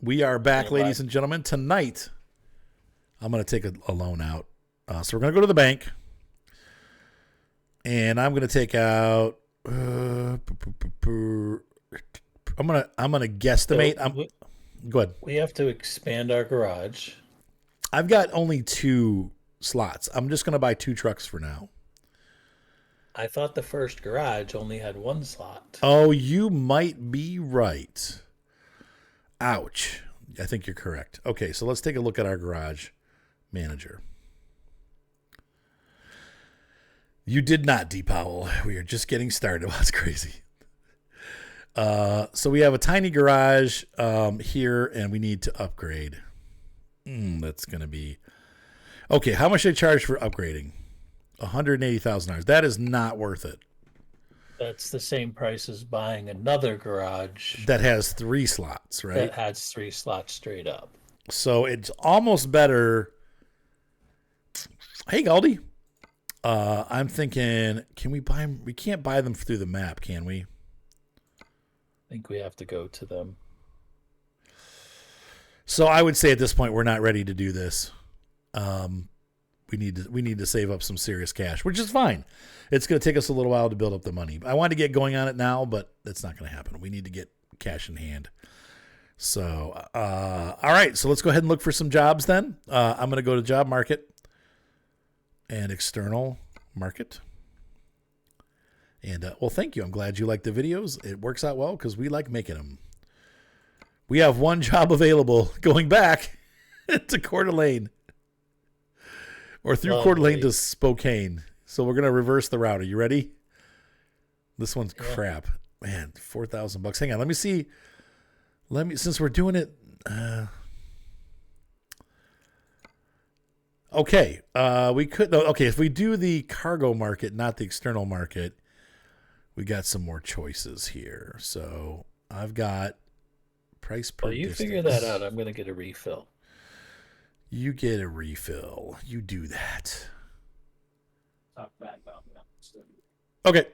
We are back, Yeah, ladies and gentlemen. Tonight, I'm going to take a loan out. So we're going to go to the bank, and I'm going to take out. I'm gonna guesstimate. Go ahead. We have to expand our garage. I've got only 2 slots. I'm just going to buy 2 trucks for now. I thought the first garage only had 1 slot. Oh, you might be right. Ouch. I think you're correct. Okay, so let's take a look at our garage manager. You did not, D. Powell. We are just getting started. That's crazy. So we have a tiny garage here, and we need to upgrade. That's going to be... Okay, how much should I charge for upgrading? $180,000. That is not worth it. That's the same price as buying another garage That has 3 slots, right? that has 3 slots straight up. So it's almost better. Hey, Galdi. I'm thinking, can we buy them? We can't buy them through the map, can we? I think we have to go to them. So I would say at this point we're not ready to do this. We need to save up some serious cash, which is fine. It's going to take us a little while to build up the money. I want to get going on it now, but that's not going to happen. We need to get cash in hand. So, all right. So let's go ahead and look for some jobs then. I'm going to go to job market and external market. And, well, thank you. I'm glad you like the videos. It works out well because we like making them. We have 1 job available going back to Coeur d'Alene. Or through Coeur d'Alene to Spokane. So we're going to reverse the route. Are you ready? This one's crap. Man, $4,000. Hang on. Let me see. Since we're doing it. Okay. We could. Okay. If we do the cargo market, not the external market, we got some more choices here. So I've got price per you distance. figure that out. I'm going to get a refill. You get a refill. You do that. Talk bad about that. Okay.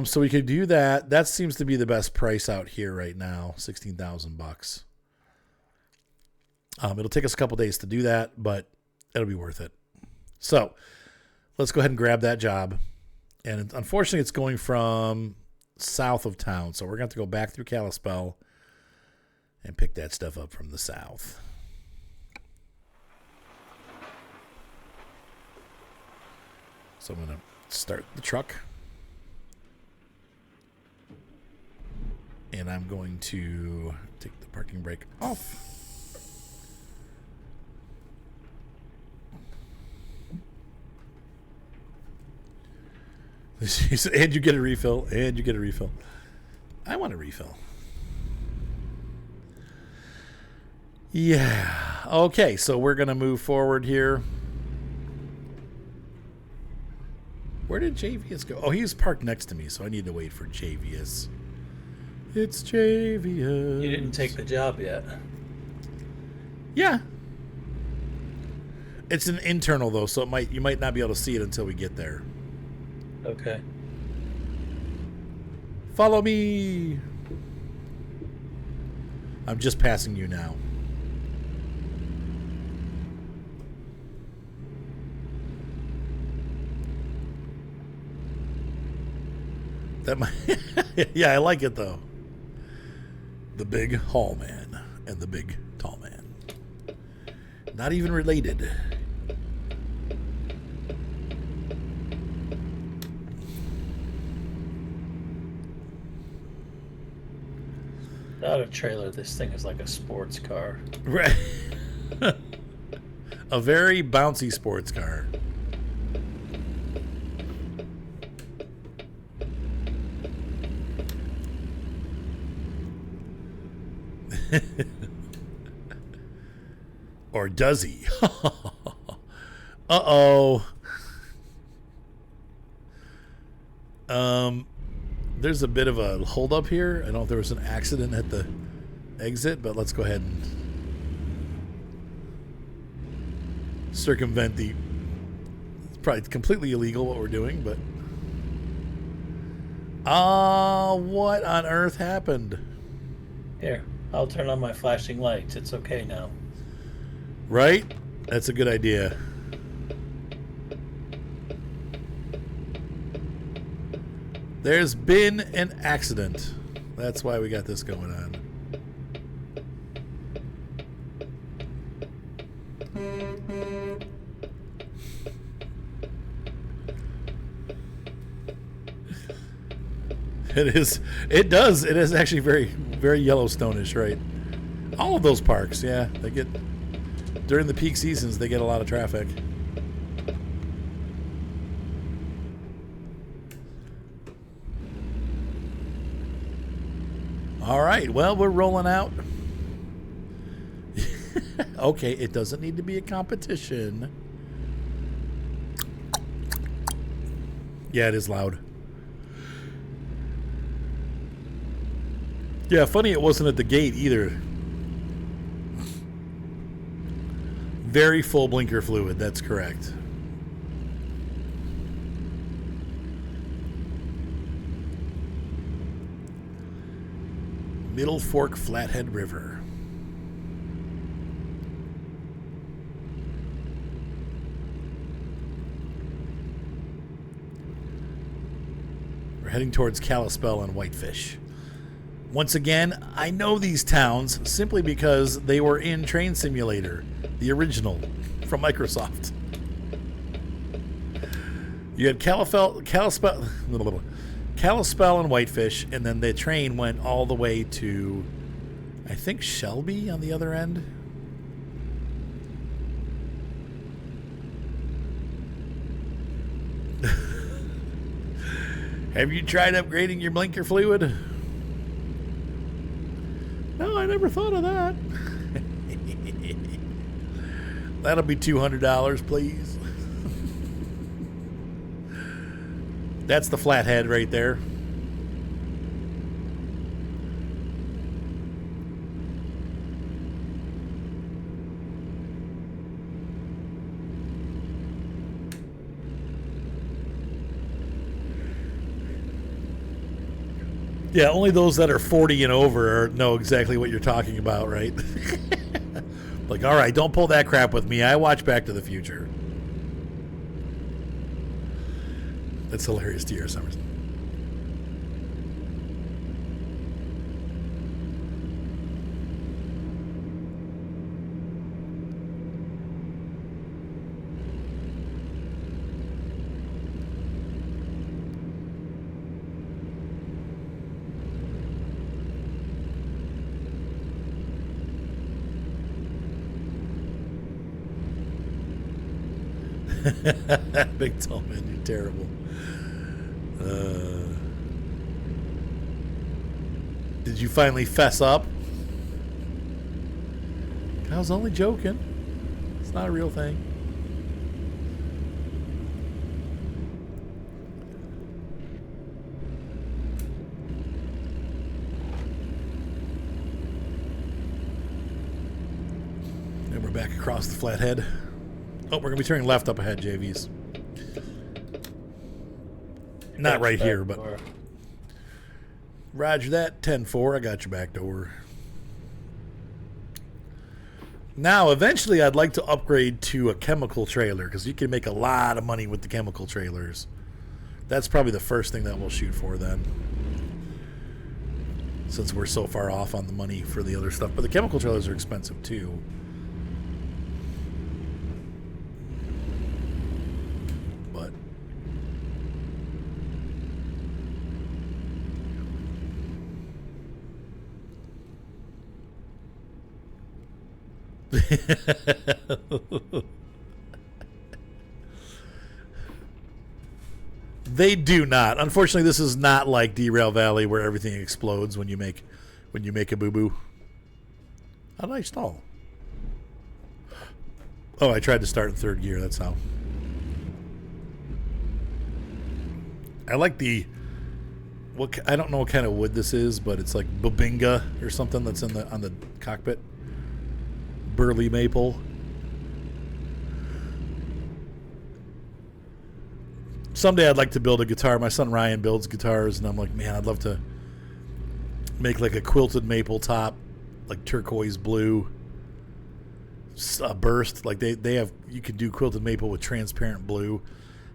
So we could do that. That seems to be the best price out here right now, $16,000. It'll take us a couple days to do that, but it'll be worth it. So let's go ahead and grab that job. And unfortunately, it's going from south of town, so we're going to have to go back through Kalispell and pick that stuff up from the south. So I'm going to start the truck. And I'm going to take the parking brake off. And you get a refill. And you get a refill. I want a refill. Yeah. Okay, so we're going to move forward here. Where did JVS go? Oh, he was parked next to me, so I need to wait for JVS. It's JVS. You didn't take the job yet. Yeah. It's an internal, though, so you might not be able to see it until we get there. Okay. Follow me. I'm just passing you now. That might, yeah, I like it though. The big haul man and the big tall man. Not even related. Without a trailer, this thing is like a sports car. Right. A very bouncy sports car. Or does he? Uh-oh. There's a bit of a holdup here. I don't know if there was an accident at the exit, but let's go ahead and circumvent the... It's probably completely illegal what we're doing, but... What on earth happened? Here, I'll turn on my flashing lights. It's okay now. Right? That's a good idea. There's been an accident. That's why we got this going on. It is. It does. It is actually very, very Yellowstone-ish, right? All of those parks, yeah, they get during the peak seasons. They get a lot of traffic. All right. Well, we're rolling out. Okay, it doesn't need to be a competition. Yeah, it is loud. Yeah, funny it wasn't at the gate either. Very full blinker fluid, that's correct. Middle Fork Flathead River. We're heading towards Kalispell and Whitefish. Once again, I know these towns simply because they were in Train Simulator, the original from Microsoft. You had Kalispell and Whitefish, and then the train went all the way to, I think, Shelby on the other end. Have you tried upgrading your blinker fluid? No, I never thought of that. That'll be $200, please. That's the flathead right there. Yeah, only those that are 40 and over know exactly what you're talking about, right? Like, all right, don't pull that crap with me. I watch Back to the Future. That's hilarious to hear, Summers. Big tall man, you're terrible. Did you finally fess up? I was only joking. It's not a real thing. And we're back across the flathead. Oh, we're going to be turning left up ahead, JVs. Not right here, but... Roger that, 10-4. I got your back door. Now, eventually, I'd like to upgrade to a chemical trailer, because you can make a lot of money with the chemical trailers. That's probably the first thing that we'll shoot for then, since we're so far off on the money for the other stuff. But the chemical trailers are expensive, too. They do not. Unfortunately, this is not like Derail Valley where everything explodes when you make a boo-boo. How did I stall? Oh, I tried to start in third gear. That's how. I like the I don't know what kind of wood this is, but it's like bubinga or something that's on the cockpit. Burley maple. Someday I'd like to build a guitar. My son Ryan builds guitars, and I'm like, man, I'd love to make like a quilted maple top like turquoise blue burst. Like they have, you can do quilted maple with transparent blue,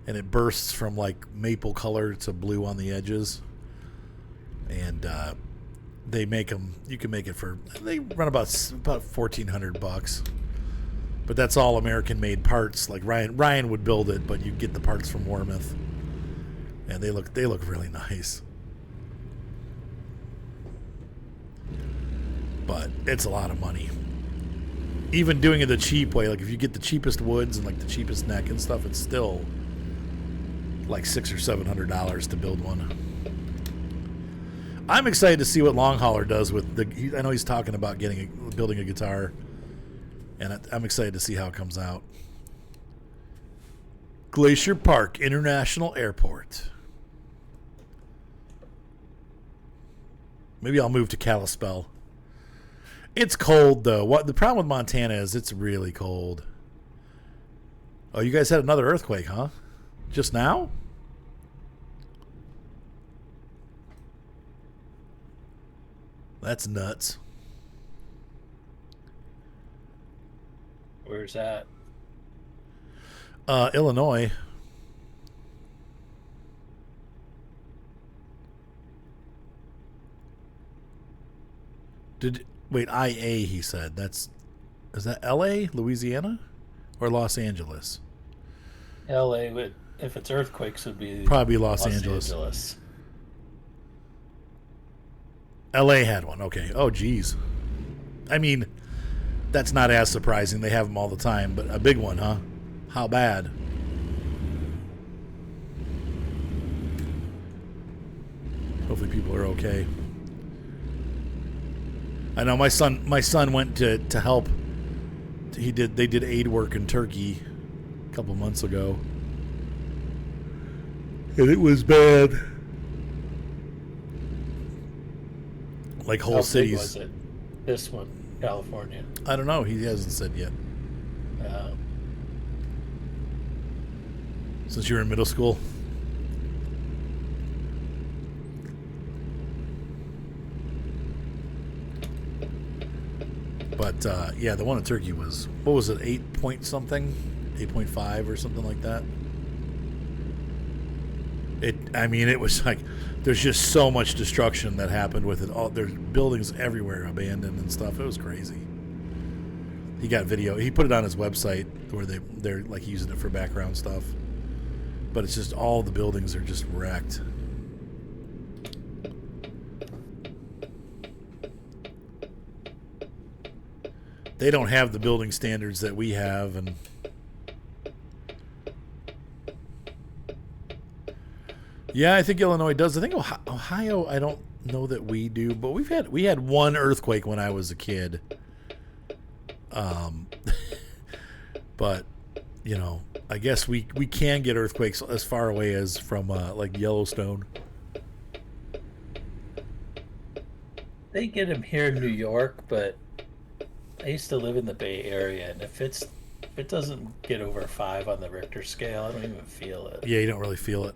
and it bursts from like maple color to blue on the edges. And they make them. You can make it for, they run about $1,400, but that's all American made parts. Like Ryan would build it, but you get the parts from Warmouth, and they look really nice. But it's a lot of money. Even doing it the cheap way, like if you get the cheapest woods and like the cheapest neck and stuff, it's still like $600 or $700 to build one. I'm excited to see what Long Hauler does with the. I know he's talking about building a guitar, and I'm excited to see how it comes out. Glacier Park International Airport. Maybe I'll move to Kalispell. It's cold though. What the problem with Montana is, it's really cold. Oh, you guys had another earthquake, huh? Just now? That's nuts. Where's that? Illinois. Wait, IA, he said. Is that LA, Louisiana, or Los Angeles? LA would, if it's earthquakes, would be probably Los Angeles. LA had one. Okay. Oh, geez. I mean, that's not as surprising. They have them all the time, but a big one, huh? How bad? Hopefully people are okay. I know my son went to help. They did aid work in Turkey a couple months ago, and it was bad. Like whole cities. How big was it? This one, California. I don't know. He hasn't said yet. Since you were in middle school. But yeah, the one in Turkey was, what was it, 8 point something, 8.5 or something like that. It was like, there's just so much destruction that happened with it. All there's buildings everywhere abandoned and stuff. It was crazy. He got video. He put it on his website where they're like using it for background stuff. But it's just all the buildings are just wrecked. They don't have the building standards that we have, and yeah, I think Illinois does. I think Ohio, I don't know that we do, but we had one earthquake when I was a kid. But you know, I guess we can get earthquakes as far away as from like Yellowstone. They get them here in New York, but I used to live in the Bay Area, and if it doesn't get over 5 on the Richter scale, I don't even feel it. Yeah, you don't really feel it.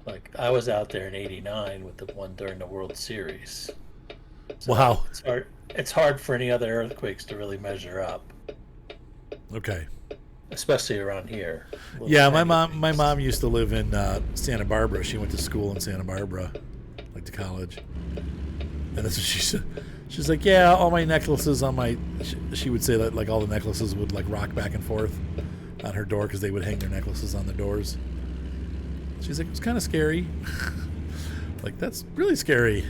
Like, I was out there in '89 with the one during the World Series. So wow. It's hard for any other earthquakes to really measure up. Okay. Especially around here. Yeah, my mom used to live in Santa Barbara. She went to school in Santa Barbara, like to college. And that's what she said. She's like, yeah, all my necklaces on my... She would say that like all the necklaces would like rock back and forth on her door because they would hang their necklaces on the doors. She's like, it was kind of scary. Like, that's really scary.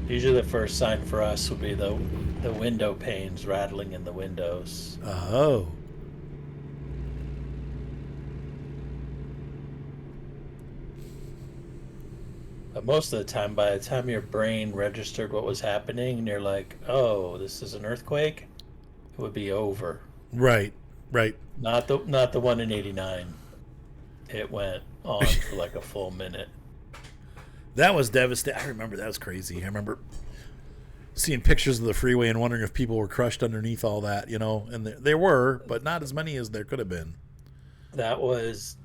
Usually the first sign for us would be the window panes rattling in the windows. Oh. But most of the time, by the time your brain registered what was happening, and you're like, "Oh, this is an earthquake," it would be over. Right. Not the one in '89. It went on for like a full minute. That was devastating. I remember that was crazy. I remember seeing pictures of the freeway and wondering if people were crushed underneath all that, you know. And there were, but not as many as there could have been. That was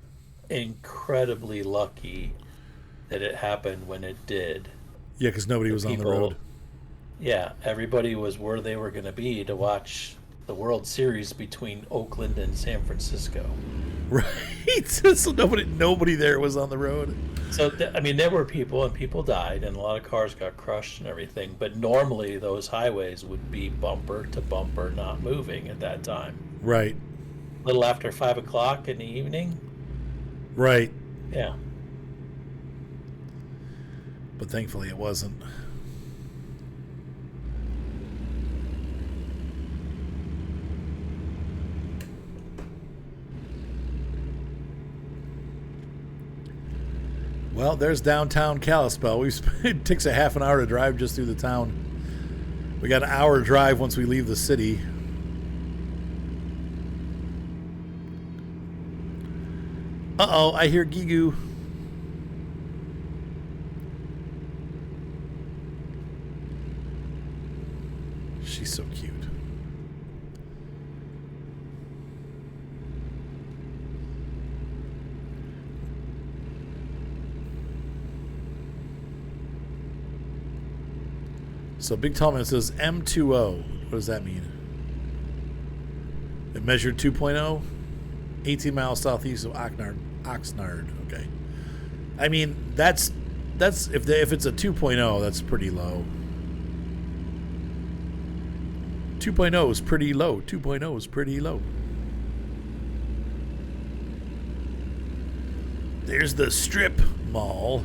incredibly lucky that it happened when it did. Yeah, because nobody was on the road. Yeah, everybody was where they were going to be to watch the World Series between Oakland and San Francisco. Right. So nobody there was on the road. So, I mean, there were people, and people died, and a lot of cars got crushed and everything. But normally, those highways would be bumper to bumper, not moving at that time. Right. A little after 5 o'clock in the evening. Right. Yeah. But thankfully it wasn't. Well, there's downtown Kalispell. It takes a half an hour to drive just through the town. We got an hour drive once we leave the city. Uh-oh, I hear Gigu. She's so cute. So Big Tallman says M20. What does that mean? It measured 2.0, 18 miles southeast of Oxnard. Okay. I mean, that's if it's a 2.0, that's pretty low. 2.0 is pretty low. 2.0 is pretty low. There's the strip mall.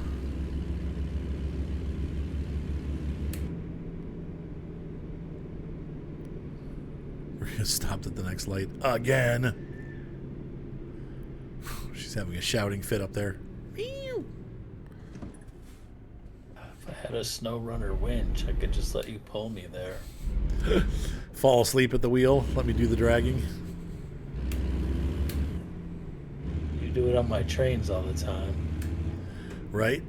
We're going to stop at the next light again. She's having a shouting fit up there. If I had a snow runner winch, I could just let you pull me there. Fall asleep at the wheel. Let me do the dragging. You do it on my trains all the time. Right?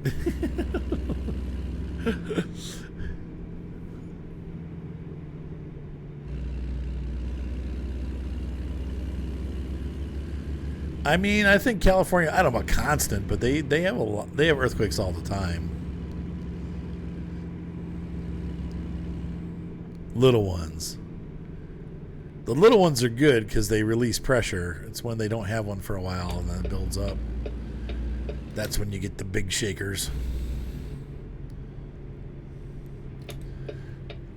I mean, I think California, I don't know about constant, but they have they have earthquakes all the time. Little ones. The little ones are good because they release pressure. It's when they don't have one for a while and then it builds up. That's when you get the big shakers.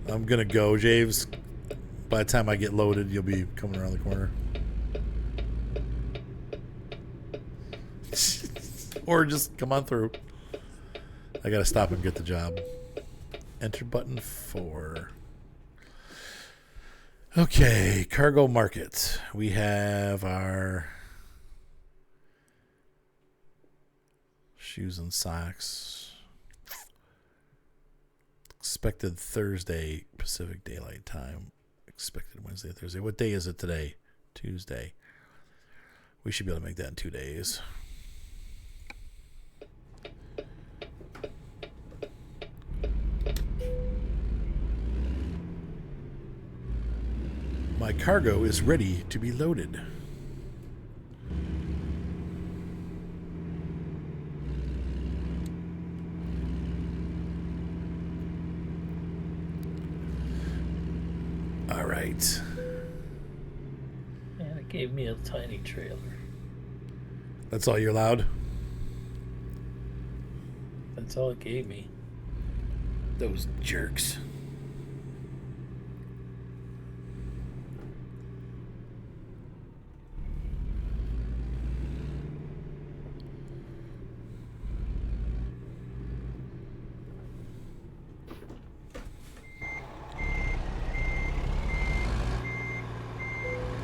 I'm going to go, Javes. By the time I get loaded, you'll be coming around the corner. Or just come on through. I got to stop and get the job. Enter button 4. Okay, cargo market. We have our shoes and socks. Expected Thursday Pacific Daylight Time. Expected Wednesday, Thursday. What day is it today? Tuesday. We should be able to make that in 2 days. My cargo is ready to be loaded. All right. Yeah, it gave me a tiny trailer. That's all you're allowed? That's all it gave me. Those jerks.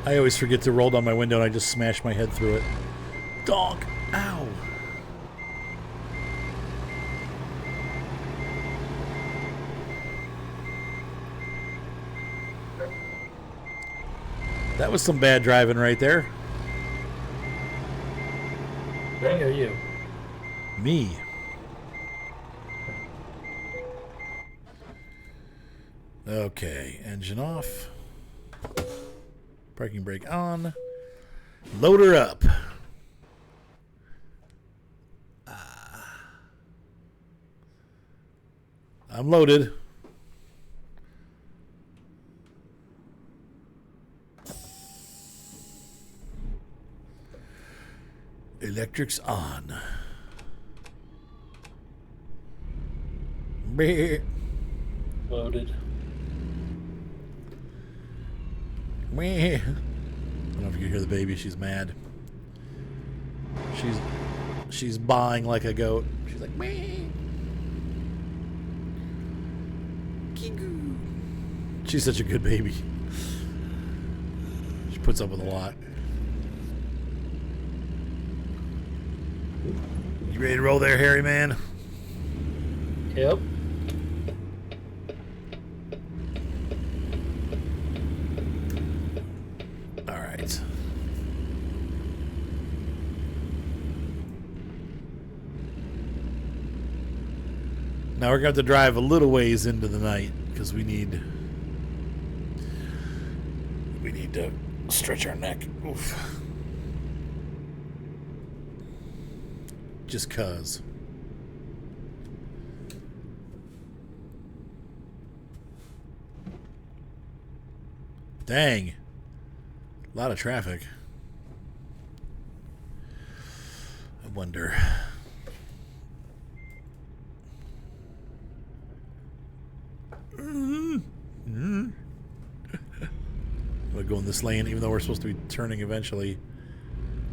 I always forget to roll down my window and I just smash my head through it. Donk! Ow! That was some bad driving right there. Me or you? Me. Okay, engine off. Parking brake on. Load her up. I'm loaded. Electric's on. Meh. Loaded. Meh. I don't know if you can hear the baby. She's mad. She's baaing like a goat. She's like, meh. She's such a good baby. She puts up with a lot. You ready to roll there, Harry man? Yep. All right. Now we're going to have to drive a little ways into the night because we need to stretch our neck. Oof. Just cuz. Dang. A lot of traffic. I wonder. I'm gonna go in this lane, even though we're supposed to be turning eventually.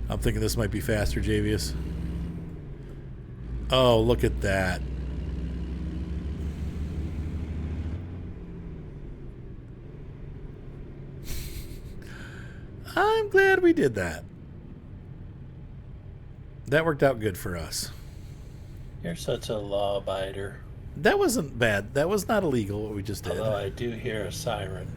I'm thinking this might be faster, Javius. Oh, look at that. I'm glad we did that. That worked out good for us. You're such a law abider. That wasn't bad. That was not illegal what we just did. Although I do hear a siren.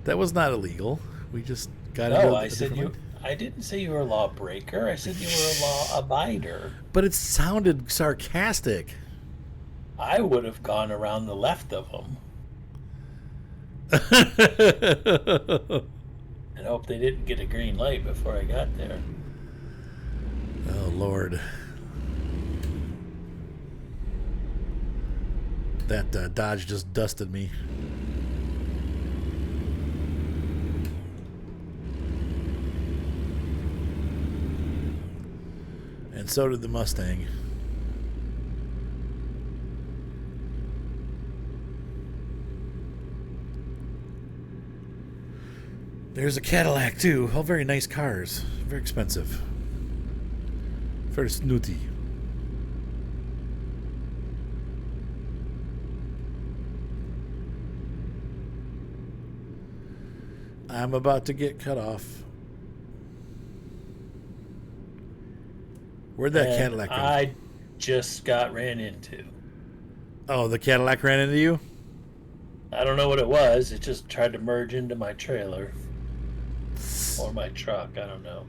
That was not illegal. We just got No, into I said you. I didn't say you were a lawbreaker. I said you were a law abider. But it sounded sarcastic. I would have gone around the left of them and hope they didn't get a green light before I got there. Oh, Lord. That Dodge just dusted me. And so did the Mustang. There's a Cadillac, too. All very nice cars. Very expensive. Very snooty. I'm about to get cut off. Where'd that Cadillac go? I just got ran into. Oh, the Cadillac ran into you? I don't know what it was. It just tried to merge into my trailer. Or my truck. I don't know.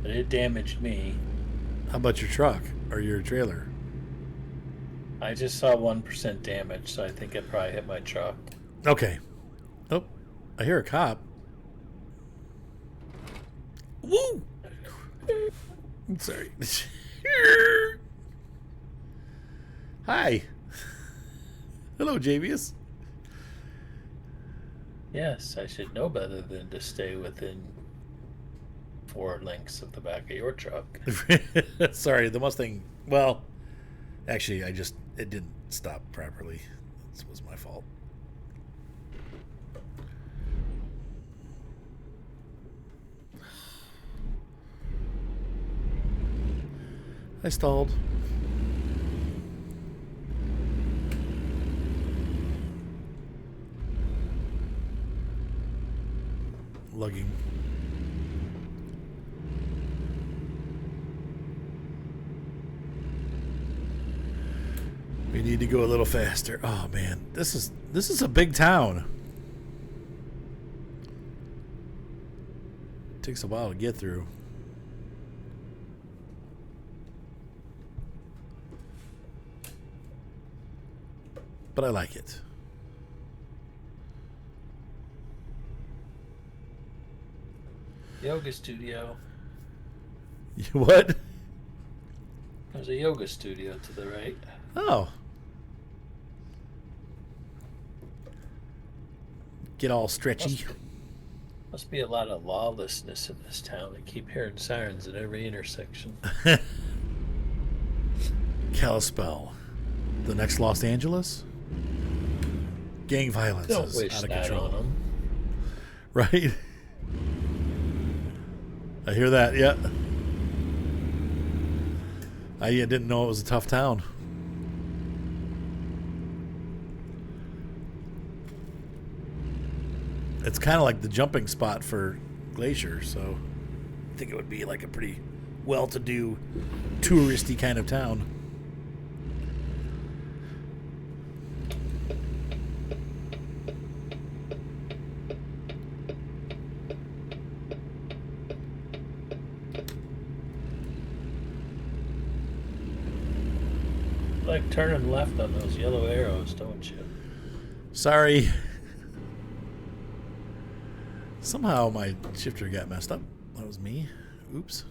But it damaged me. How about your truck or your trailer? I just saw 1% damage, so I think it probably hit my truck. Okay. Oh, I hear a cop. Woo! I'm sorry. Hi. Hello, Javius. Yes, I should know better than to stay within 4 lengths of the back of your truck. Sorry, the Mustang. Well, actually, it didn't stop properly. This was my fault. I stalled. Lugging. We need to go a little faster. Oh man, this is a big town. Takes a while to get through. But I like it. Yoga studio. What? There's a yoga studio to the right. Oh. Get all stretchy. Must be a lot of lawlessness in this town. I keep hearing sirens at every intersection. Kalispell. The next Los Angeles? Gang violence Don't is wish out of that control. on them. Right? I hear that, yeah. I didn't know it was a tough town. It's kind of like the jumping spot for Glacier, so I think it would be like a pretty well-to-do, touristy kind of town. Like turning left on those yellow arrows, don't you? Sorry. Somehow my shifter got messed up. That was me. Oops.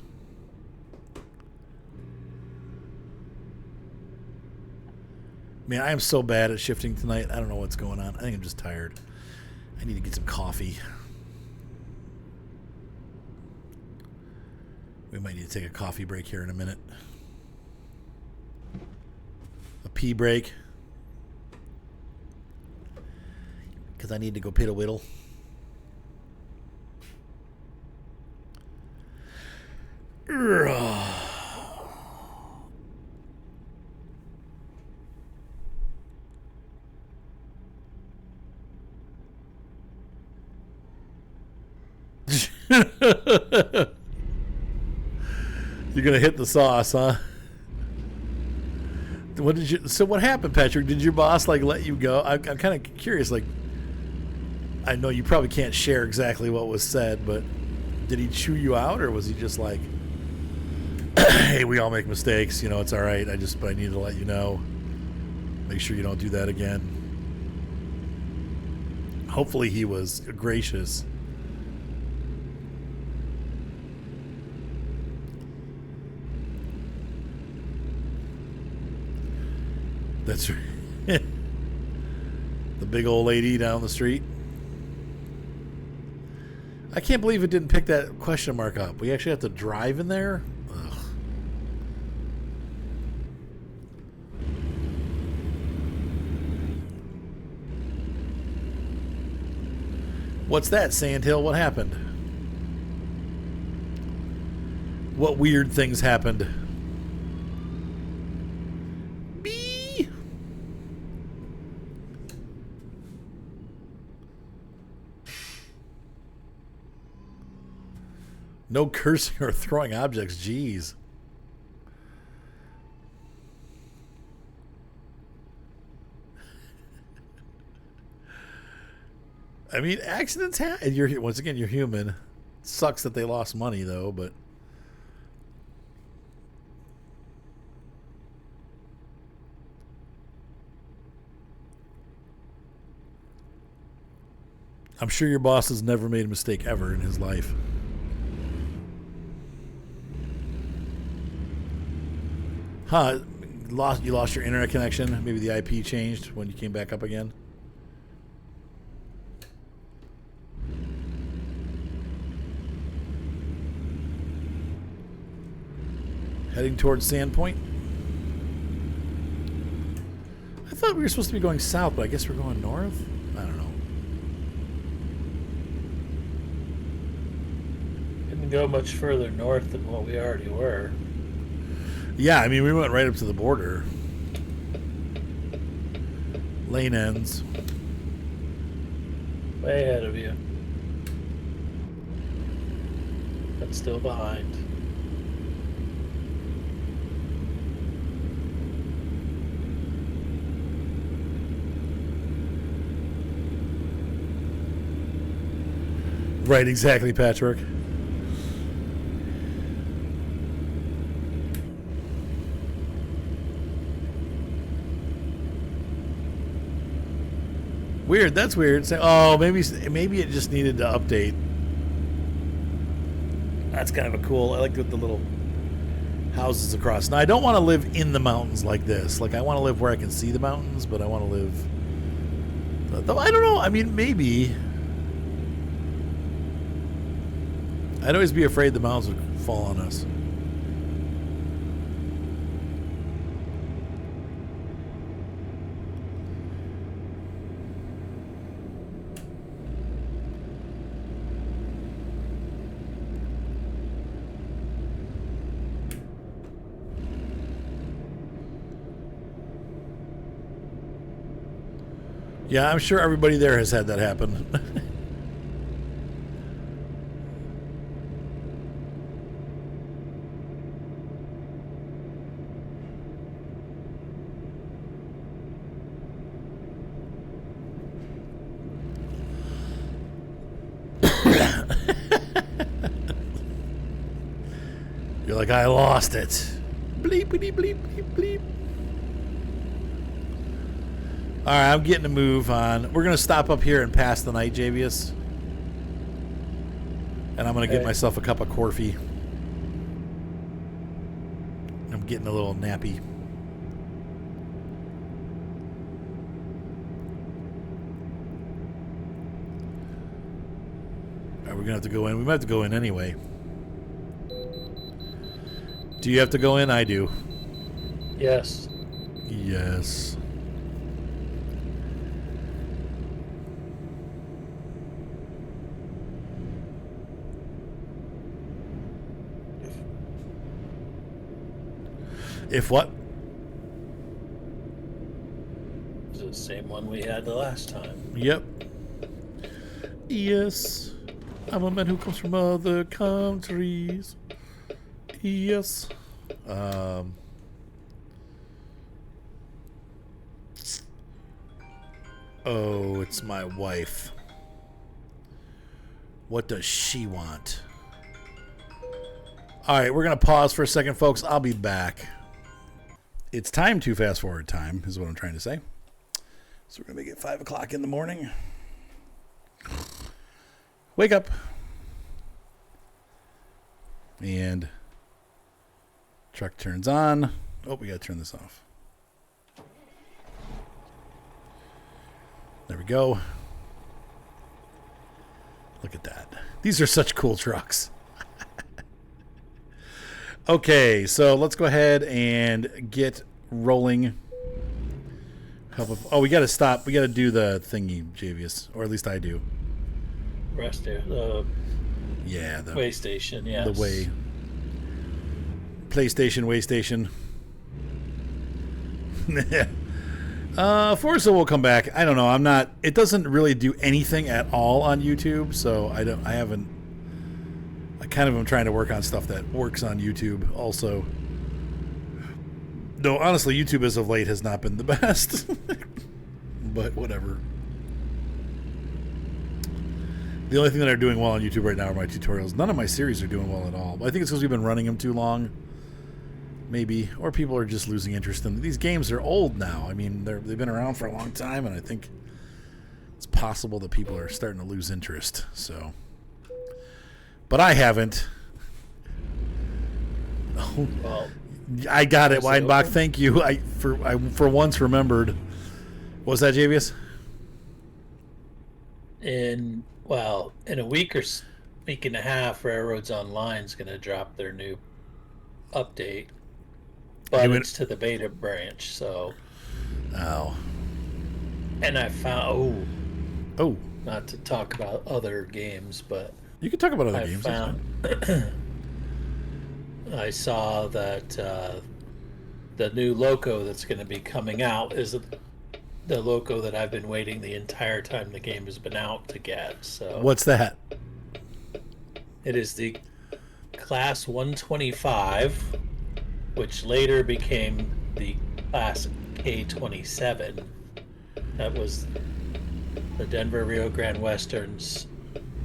Man, I am so bad at shifting tonight. I don't know what's going on. I think I'm just tired. I need to get some coffee. We might need to take a coffee break here in a minute. A pee break. Because I need to go piddle whittle. You're gonna hit the sauce, huh? What did you? So what happened, Patrick? Did your boss like let you go? I'm kind of curious. Like, I know you probably can't share exactly what was said, but did he chew you out, or was he just like, "Hey, we all make mistakes. You know, it's all right. But I need to let you know. Make sure you don't do that again." Hopefully, he was gracious. That's right. The big old lady down the street. I can't believe it didn't pick that question mark up. We actually have to drive in there? Ugh. What's that, Sandhill? What happened? What weird things happened? No cursing or throwing objects. Jeez. I mean, accidents happen. Once again, you're human. Sucks that they lost money, though, but... I'm sure your boss has never made a mistake ever in his life. Huh? You lost your internet connection? Maybe the IP changed when you came back up again? Heading towards Sandpoint? I thought we were supposed to be going south, but I guess we're going north? I don't know. Couldn't go much further north than what we already were. Yeah, I mean, we went right up to the border. Lane ends. Way ahead of you. But still behind. Right, exactly, Patrick. Weird. That's weird. Oh, maybe it just needed to update. That's kind of a cool. I like the little houses across. Now, I don't want to live in the mountains like this. Like, I want to live where I can see the mountains, but I want to live... Though, I don't know. I mean, maybe... I'd always be afraid the mountains would fall on us. Yeah, I'm sure everybody there has had that happen. You're like, I lost it. Bleepity bleep bleep bleep. All right, I'm getting a move on. We're going to stop up here and pass the night, Javius. And I'm going to get myself a cup of coffee. I'm getting a little nappy. All right, we're going to have to go in. We might have to go in anyway. Do you have to go in? I do. Yes. Yes. If what? It's the same one we had the last time. Yep. Yes. I'm a man who comes from other countries. Yes. Oh, it's my wife. What does she want? All right, we're going to pause for a second, folks. I'll be back. It's time to fast forward time, is what I'm trying to say. So we're going to make it 5 o'clock in the morning. Wake up. And truck turns on. Oh, we got to turn this off. There we go. Look at that. These are such cool trucks. Okay, so let's go ahead and get rolling. Oh, we got to stop. We got to do the thingy, Javius. Or at least I do. Rest there. Yeah, the way station, yes. The way. PlayStation, way station. Forza will come back. I don't know. I'm not. It doesn't really do anything at all on YouTube, so I haven't. I kind of am trying to work on stuff that works on YouTube also. No, honestly, YouTube as of late has not been the best. But whatever. The only thing that are doing well on YouTube right now are my tutorials. None of my series are doing well at all. I think it's because we've been running them too long. Maybe. Or people are just losing interest in them. These games are old now. I mean, they've been around for a long time, and I think it's possible that people are starting to lose interest. So, but I haven't. Oh, well, I got it, Weidenbach. Thank you. I for once remembered. What was that, Javius? In a week and a half, Railroads Online is going to drop their new update, but it's to the beta branch. So, and I found not to talk about other games, but you can talk about other games. I saw that the new loco that's going to be coming out is the loco that I've been waiting the entire time the game has been out to get. So what's that? It is the Class 125, which later became the Class K27. That was the Denver Rio Grande Western's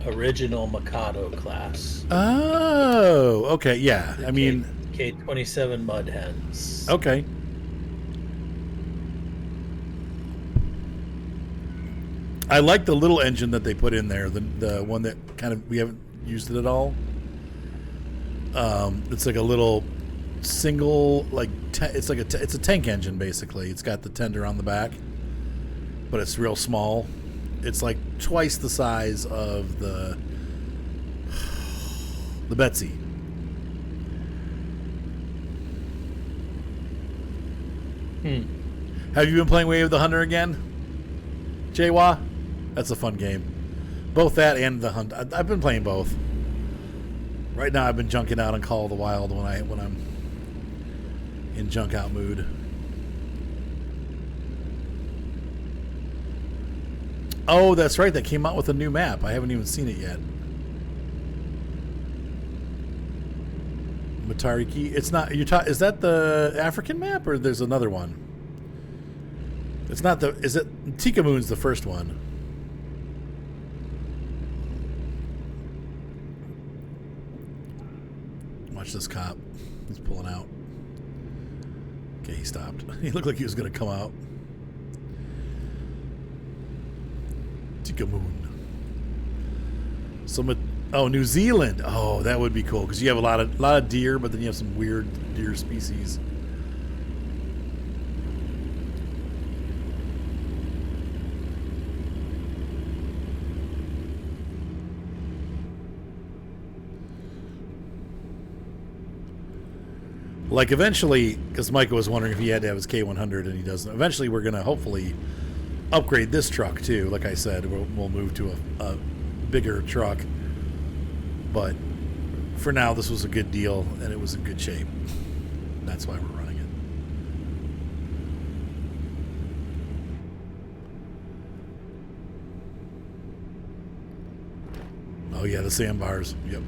original Mikado class. Oh, okay, yeah. I mean, K27 Mud Hens. Okay. I like the little engine that they put in there, the one that kind of we haven't used it at all. It's like a little single, like it's like it's a tank engine basically. It's got the tender on the back, but it's real small. It's like twice the size of the Betsy. Have you been playing Way of the Hunter again, Jawa? That's a fun game. Both that and the Hunt. I've been playing both. Right now, I've been junking out on Call of the Wild when I'm in junk out mood. Oh, that's right. That came out with a new map. I haven't even seen it yet. Matariki. It's not. Is that the African map or there's another one? It's not the. Is it Tikamoon's the first one? Watch this cop. He's pulling out. Okay, he stopped. He looked like he was going to come out. Tikamoon. Oh, New Zealand. Oh, that would be cool because you have a lot of deer, but then you have some weird deer species. Like eventually, because Micah was wondering if he had to have his K100 and he doesn't. Eventually, we're going to hopefully upgrade this truck too. Like I said, we'll move to a bigger truck. But for now, this was a good deal and it was in good shape. That's why we're running it. Oh yeah, the sandbars. Yep.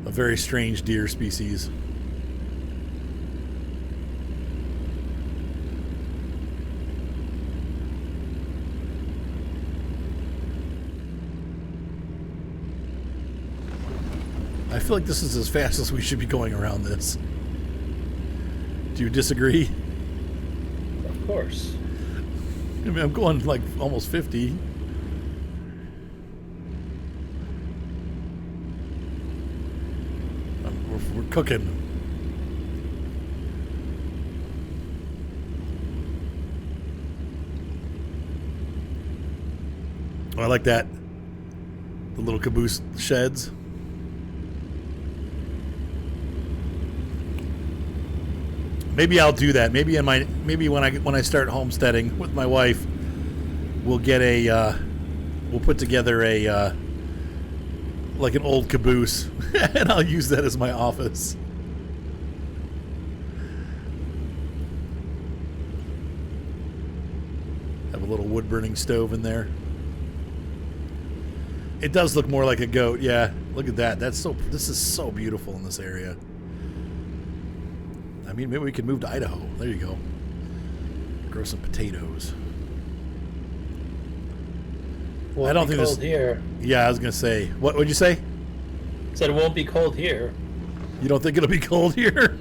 A very strange deer species. I feel like this is as fast as we should be going around this. Do you disagree? Of course. I mean, I'm going like almost 50. We're cooking. Oh, I like that. The little caboose sheds. Maybe I'll do that. Maybe when I start homesteading with my wife, we'll put together a like an old caboose and I'll use that as my office. Have a little wood burning stove in there. It does look more like a goat. Yeah, look at that. This is so beautiful in this area. I mean, maybe we could move to Idaho. There you go. Grow some potatoes. Won't I don't be think cold here. Yeah, I was gonna say. What would you say? Said it won't be cold here. You don't think it'll be cold here?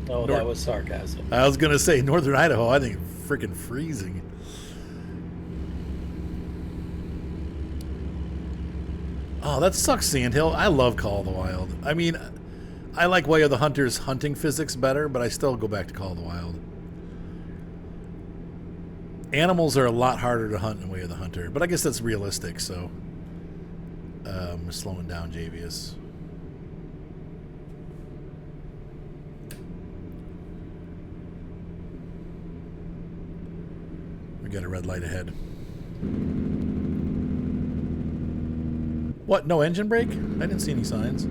Oh, that was sarcasm. I was gonna say northern Idaho. I think it's freaking freezing. Oh, that sucks, Sandhill. I love Call of the Wild. I mean, I like Way of the Hunter's hunting physics better, but I still go back to Call of the Wild. Animals are a lot harder to hunt in Way of the Hunter, but I guess that's realistic, so we're slowing down Javius. We got a red light ahead. What? No engine brake? I didn't see any signs.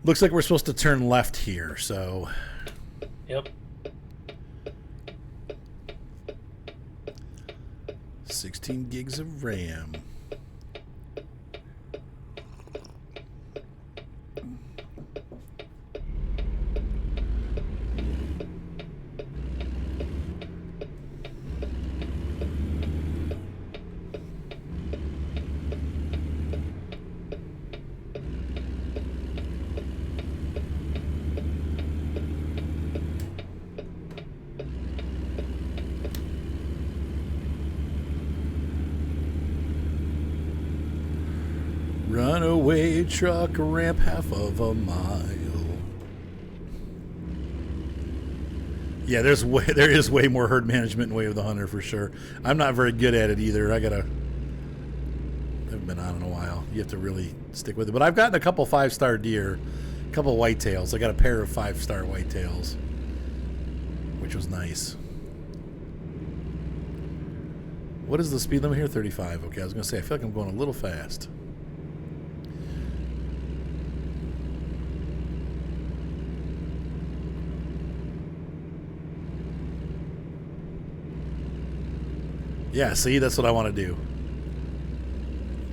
Looks like we're supposed to turn left here, so... Yep. 16 gigs of RAM. Runaway truck ramp half of a mile. Yeah, there is way more herd management in Way of the Hunter for sure. I'm not very good at it either. I haven't been on in a while. You have to really stick with it. But I've gotten a couple 5-star deer, a couple whitetails. I got a pair of 5-star whitetails, which was nice. What is the speed limit here? 35. Okay, I was going to say, I feel like I'm going a little fast. Yeah, see, that's what I want to do.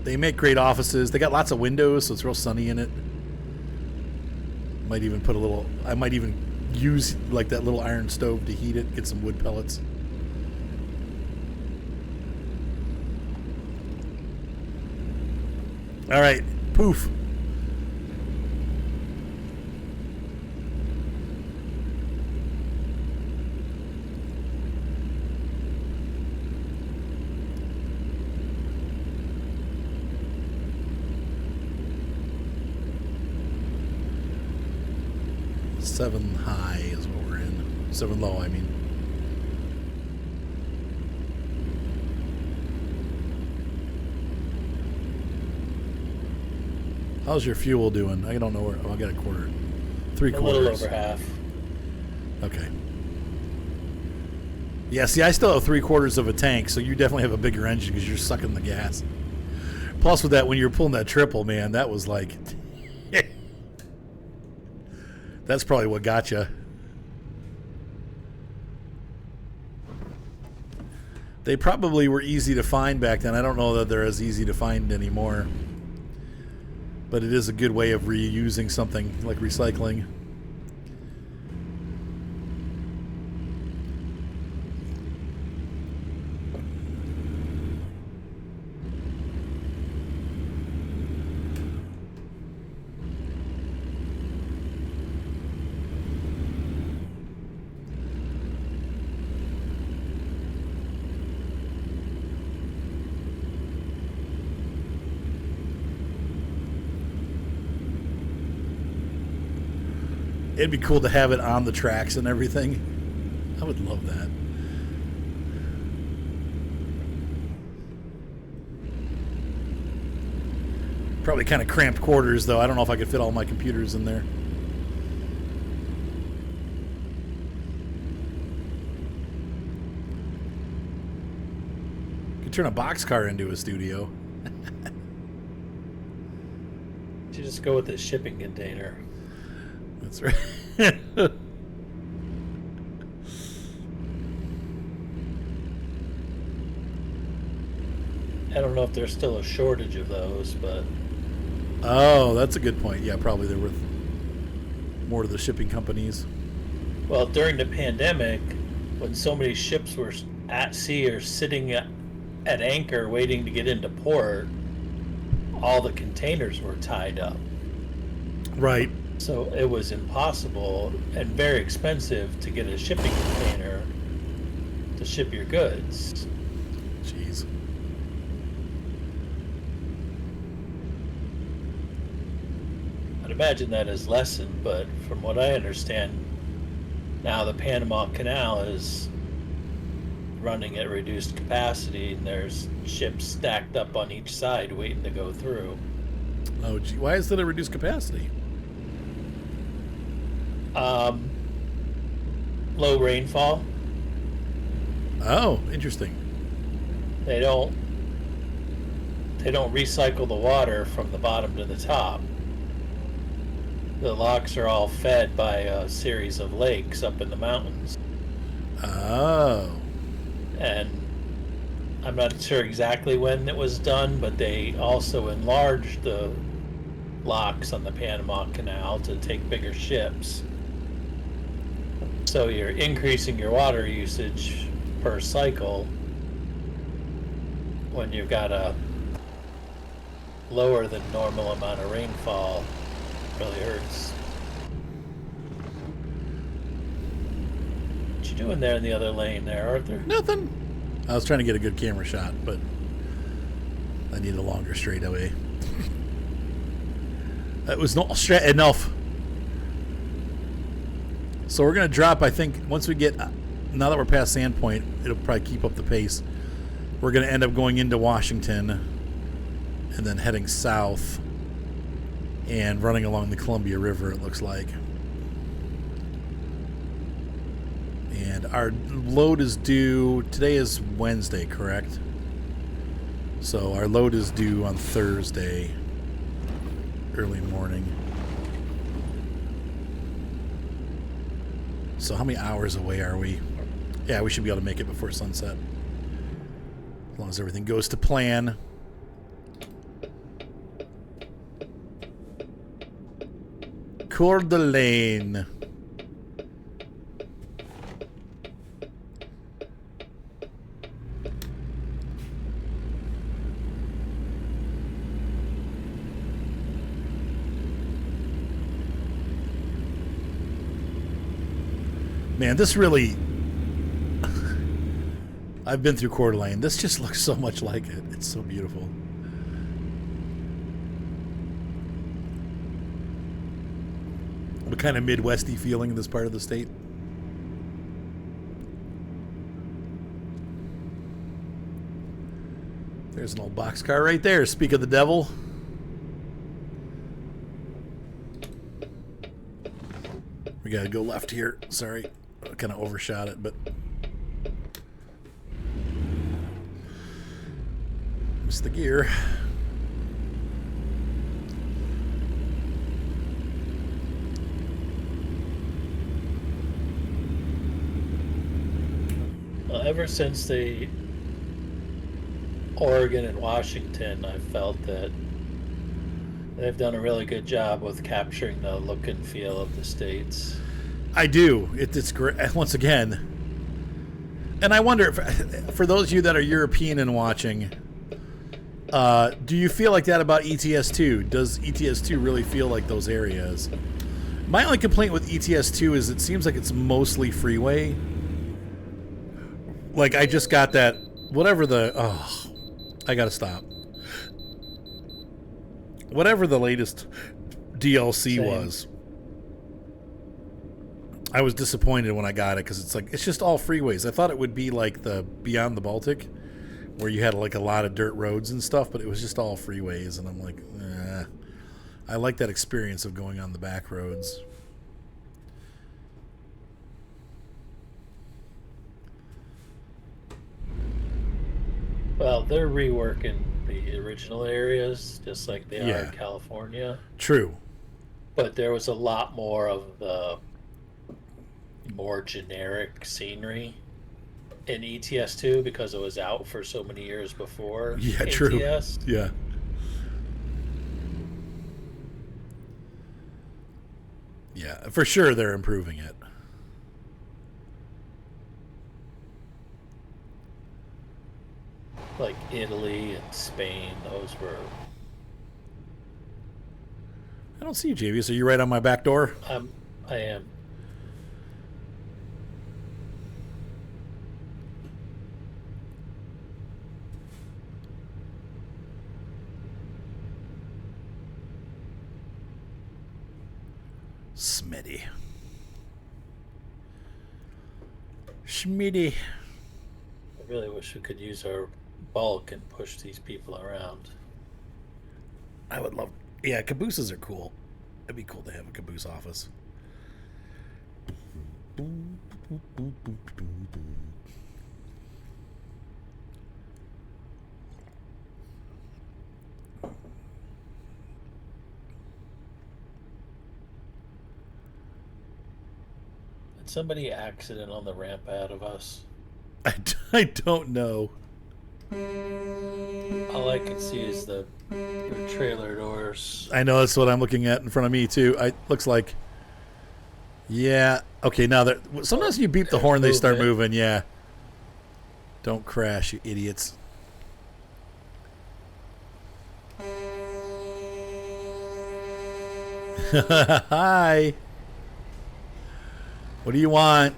They make great offices. They got lots of windows, so it's real sunny in it. Might even put a little... I might even use, like, that little iron stove to heat it. Get some wood pellets. All right, poof. Seven high is what we're in. 7 low, I mean. How's your fuel doing? I don't know where. Oh, I got a quarter. 3/4. A little over half. Okay. Yeah, see, I still have 3/4 of a tank, so you definitely have a bigger engine because you're sucking the gas. Plus, with that, when you were pulling that triple, man, that was like... That's probably what got you. They probably were easy to find back then. I don't know that they're as easy to find anymore. But it is a good way of reusing something, like recycling. It'd be cool to have it on the tracks and everything. I would love that. Probably kind of cramped quarters, though. I don't know if I could fit all my computers in there. Could turn a boxcar into a studio. You just go with the shipping container. That's right. I don't know if there's still a shortage of those, but... Oh, that's a good point. Yeah, probably they're worth more to the shipping companies. Well, during the pandemic, when so many ships were at sea or sitting at anchor waiting to get into port, all the containers were tied up. Right. So it was impossible and very expensive to get a shipping container to ship your goods. Jeez. I'd imagine that has lessened, but from what I understand, now the Panama Canal is running at reduced capacity, and there's ships stacked up on each side waiting to go through. Oh, gee. Why is that a reduced capacity? Low rainfall. Oh, interesting. They don't recycle the water from the bottom to the top. The locks are all fed by a series of lakes up in the mountains. Oh. And I'm not sure exactly when it was done, but they also enlarged the locks on the Panama Canal to take bigger ships. So you're increasing your water usage per cycle when you've got a lower than normal amount of rainfall. Really hurts. What you doing there in the other lane there, Arthur? Nothing. I was trying to get a good camera shot, but I need a longer straightaway. It was not straight enough. So we're going to drop, I think, once we get, now that we're past Sandpoint, it'll probably keep up the pace. We're going to end up going into Washington and then heading south and running along the Columbia River, it looks like. And our load is due, today is Wednesday, correct? So our load is due on Thursday, early morning. So how many hours away are we? Yeah, we should be able to make it before sunset. As long as everything goes to plan. Coeur d'Alene. Man, this really... I've been through Coeur d'Alene. This just looks so much like it. It's so beautiful. What kind of Midwesty feeling in this part of the state? There's an old boxcar right there. Speak of the devil. We gotta go left here. Sorry. I kind of overshot it, but... missed the gear. Well, ever since the Oregon and Washington, I've felt that they've done a really good job with capturing the look and feel of the states. I do. It's great. Once again, and I wonder if, for those of you that are European and watching, do you feel like that about ETS2? Does ETS2 really feel like those areas? My only complaint with ETS2 is it seems like it's mostly freeway. Like I just got that, whatever the, I gotta stop. Whatever the latest DLC was. I was disappointed when I got it because it's like it's just all freeways. I thought it would be like the Beyond the Baltic, where you had like a lot of dirt roads and stuff, but it was just all freeways, and I'm like, I like that experience of going on the back roads. Well, they're reworking the original areas just like they are in California. True. But there was a lot more of the more generic scenery in ETS2 because it was out for so many years before ATS. True. Yeah. Yeah, for sure they're improving it. Like Italy and Spain, those were... I don't see you, JV. So you're right on my back door? I am. Smitty. Schmitty. I really wish we could use our bulk and push these people around. I would love... Yeah, cabooses are cool. It'd be cool to have a caboose office. Did somebody accident on the ramp out of us? I don't know. All I can see is the trailer doors. I know, that's what I'm looking at in front of me too. Looks like, yeah. Okay, now that sometimes you beep the horn, they start moving. Yeah. Don't crash, you idiots. Hi. What do you want?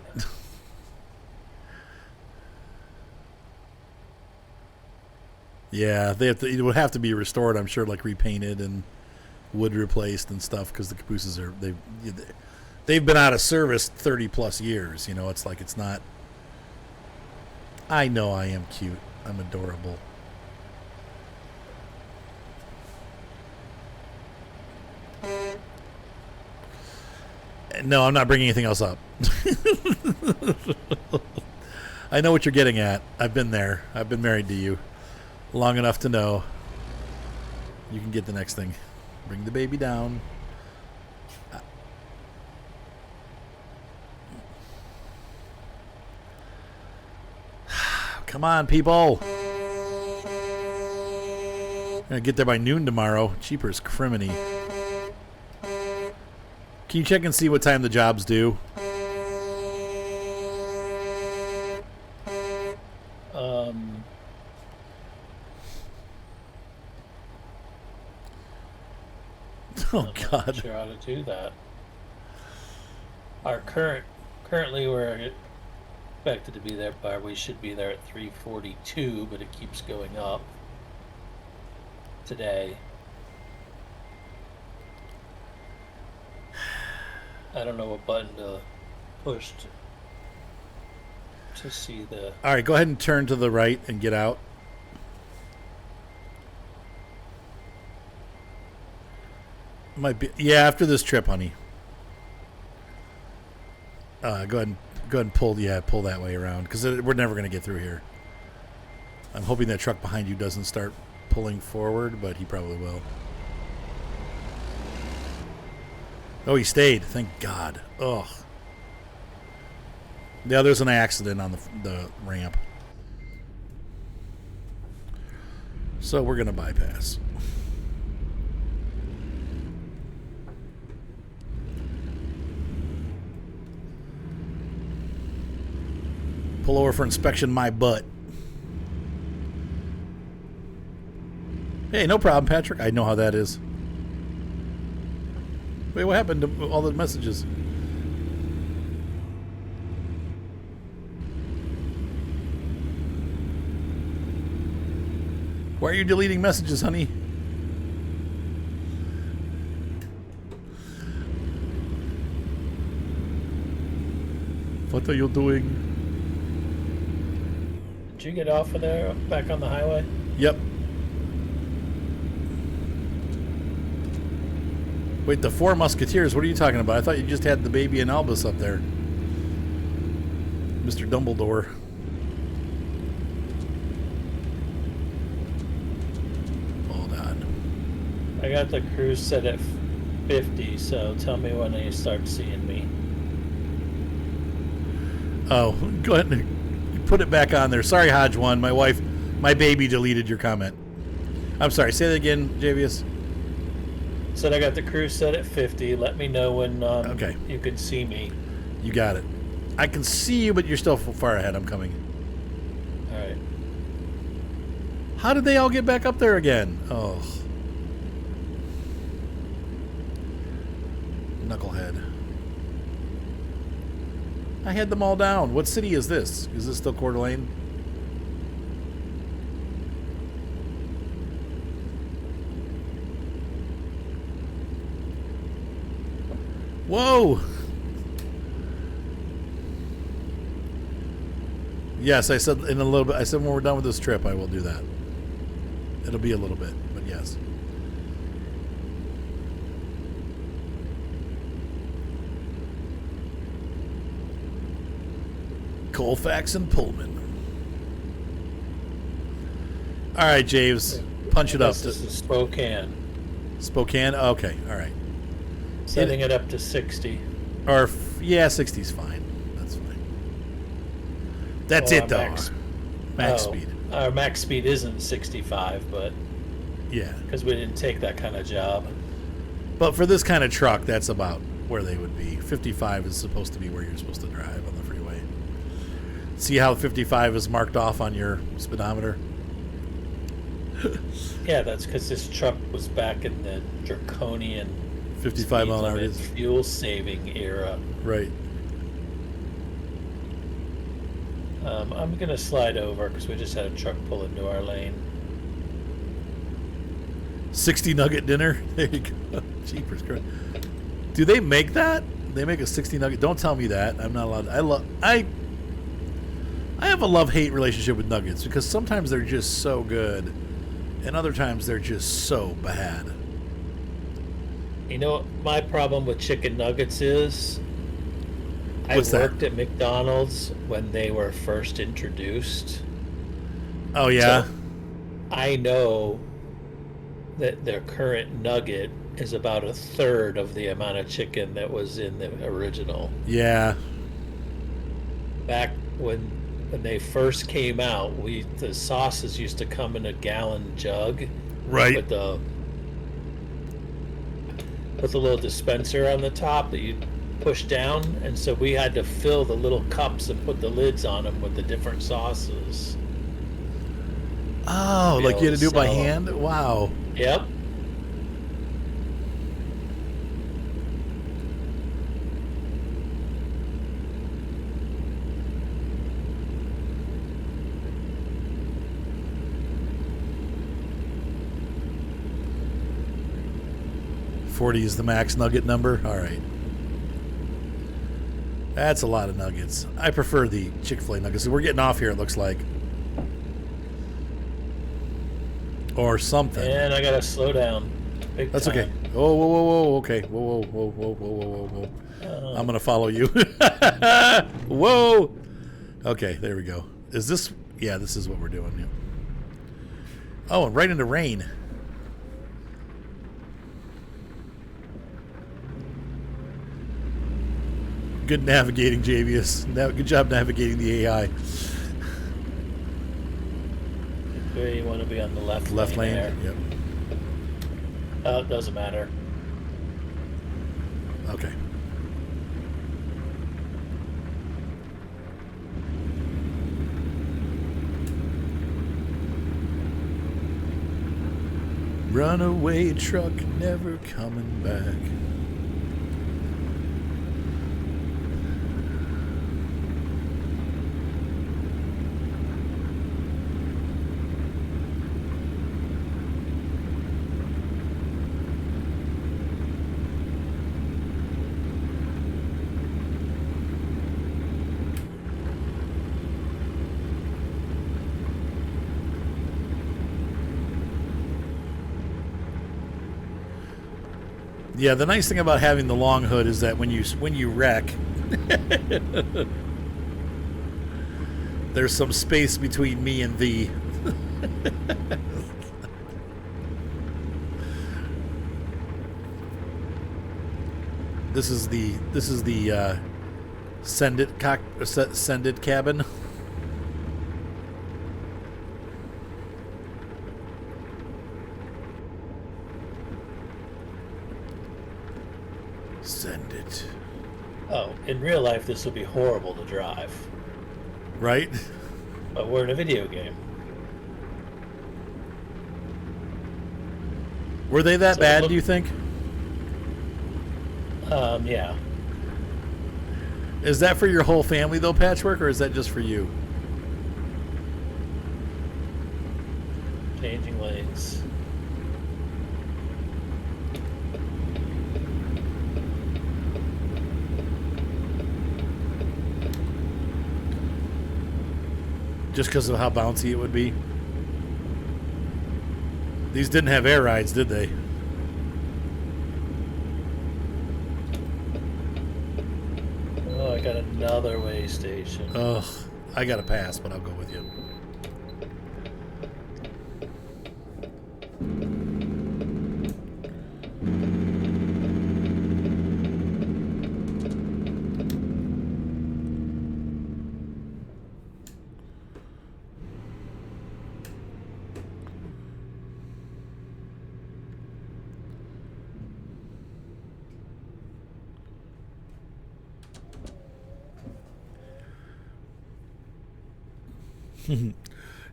Yeah, they have to. It would have to be restored, I'm sure, like repainted and wood replaced and stuff because the cabooses they've been out of service 30 plus years. You know, it's like it's not. I know I am cute. I'm adorable. No, I'm not bringing anything else up. I know what you're getting at. I've been there. I've been married to you long enough to know. You can get the next thing. Bring the baby down. Come on, people. I'm going to get there by noon tomorrow. Cheaper is criminy. Can you check and see what time the job's due? Oh God! I'm not sure how to do that. Our currently we're expected to be there, but we should be there at 3:42, but it keeps going up today. I don't know what button to push to see the. All right, go ahead and turn to the right and get out. Might be after this trip, honey. Go ahead and pull that way around because we're never going to get through here. I'm hoping that truck behind you doesn't start pulling forward, but he probably will. Oh, he stayed. Thank God. Ugh. Yeah, there's an accident on the ramp. So we're going to bypass. Pull over for inspection my butt. Hey, no problem, Patrick. I know how that is. Wait, what happened to all the messages? Why are you deleting messages, honey? What are you doing? Did you get off of there, back on the highway? Yep. Wait, the Four Musketeers, what are you talking about? I thought you just had the baby and Albus up there. Mr. Dumbledore. Hold on. I got the cruise set at 50, so tell me when you start seeing me. Oh, go ahead and put it back on there. Sorry, Hodge One. My baby deleted your comment. I'm sorry. Say that again, Javius. Said I got the cruise set at 50. Let me know when okay. You can see me. You got it. I can see you, but you're still far ahead. I'm coming. All right. How did they all get back up there again? Oh. Knucklehead. I had them all down. What city is this? Is this still Coeur d'Alene? Whoa! Yes, I said in a little bit. I said when we're done with this trip, I will do that. It'll be a little bit, but yes. Colfax and Pullman. All right, Javes, punch it up. This is Spokane. Spokane? Okay, all right. Setting it up to 60. Or, yeah, 60's fine. That's fine. That's it, though. Max speed. Our max speed isn't 65, but... Yeah. Because we didn't take that kind of job. But for this kind of truck, that's about where they would be. 55 is supposed to be where you're supposed to drive on the freeway. See how 55 is marked off on your speedometer? Yeah, that's because this truck was back in the draconian 55 mile an hour fuel saving era. Right. I'm gonna slide over because we just had a truck pull into our lane. 60 nugget dinner. There you go. Jeepers Christ. Do they make that? They make a 60 nugget. Don't tell me that. I'm not allowed. I have a love-hate relationship with nuggets because sometimes they're just so good and other times they're just so bad. You know what my problem with chicken nuggets is? What's I worked at McDonald's when they were first introduced. Oh, yeah? So I know that their current nugget is about a third of the amount of chicken that was in the original. Yeah. Back when they first came out, the sauces used to come in a gallon jug, Right. with the little dispenser on the top that you push down, and so we had to fill the little cups and put the lids on them with the different sauces. Oh, like you had to do it by hand? Wow. Yep. $40 is the max nugget number. All right. That's a lot of nuggets. I prefer the Chick-fil-A nuggets. We're getting off here, it looks like. Or something. And I gotta slow down. That's okay. Oh, whoa, whoa, whoa. Okay. Whoa, whoa, whoa, whoa, whoa, whoa, whoa. I'm going to follow you. Whoa. Okay, there we go. Is this... Yeah, this is what we're doing. Yeah. Oh, and right into rain. Good navigating, Javius. Good job navigating the AI. Where you want to be on the left lane. there. Yep. Oh, it doesn't matter. Okay. Runaway truck never coming back. Yeah, the nice thing about having the long hood is that when you wreck, there's some space between me and thee. This is the send it cabin. Send it. Oh, in real life, this would be horrible to drive. Right? But we're in a video game. Were they that bad, do you think? Yeah. Is that for your whole family, though, Patchwork, or is that just for you? Changing lanes. Just because of how bouncy it would be? These didn't have air rides, did they? Oh, I got another way station. Ugh, I got to pass, but I'll go with you.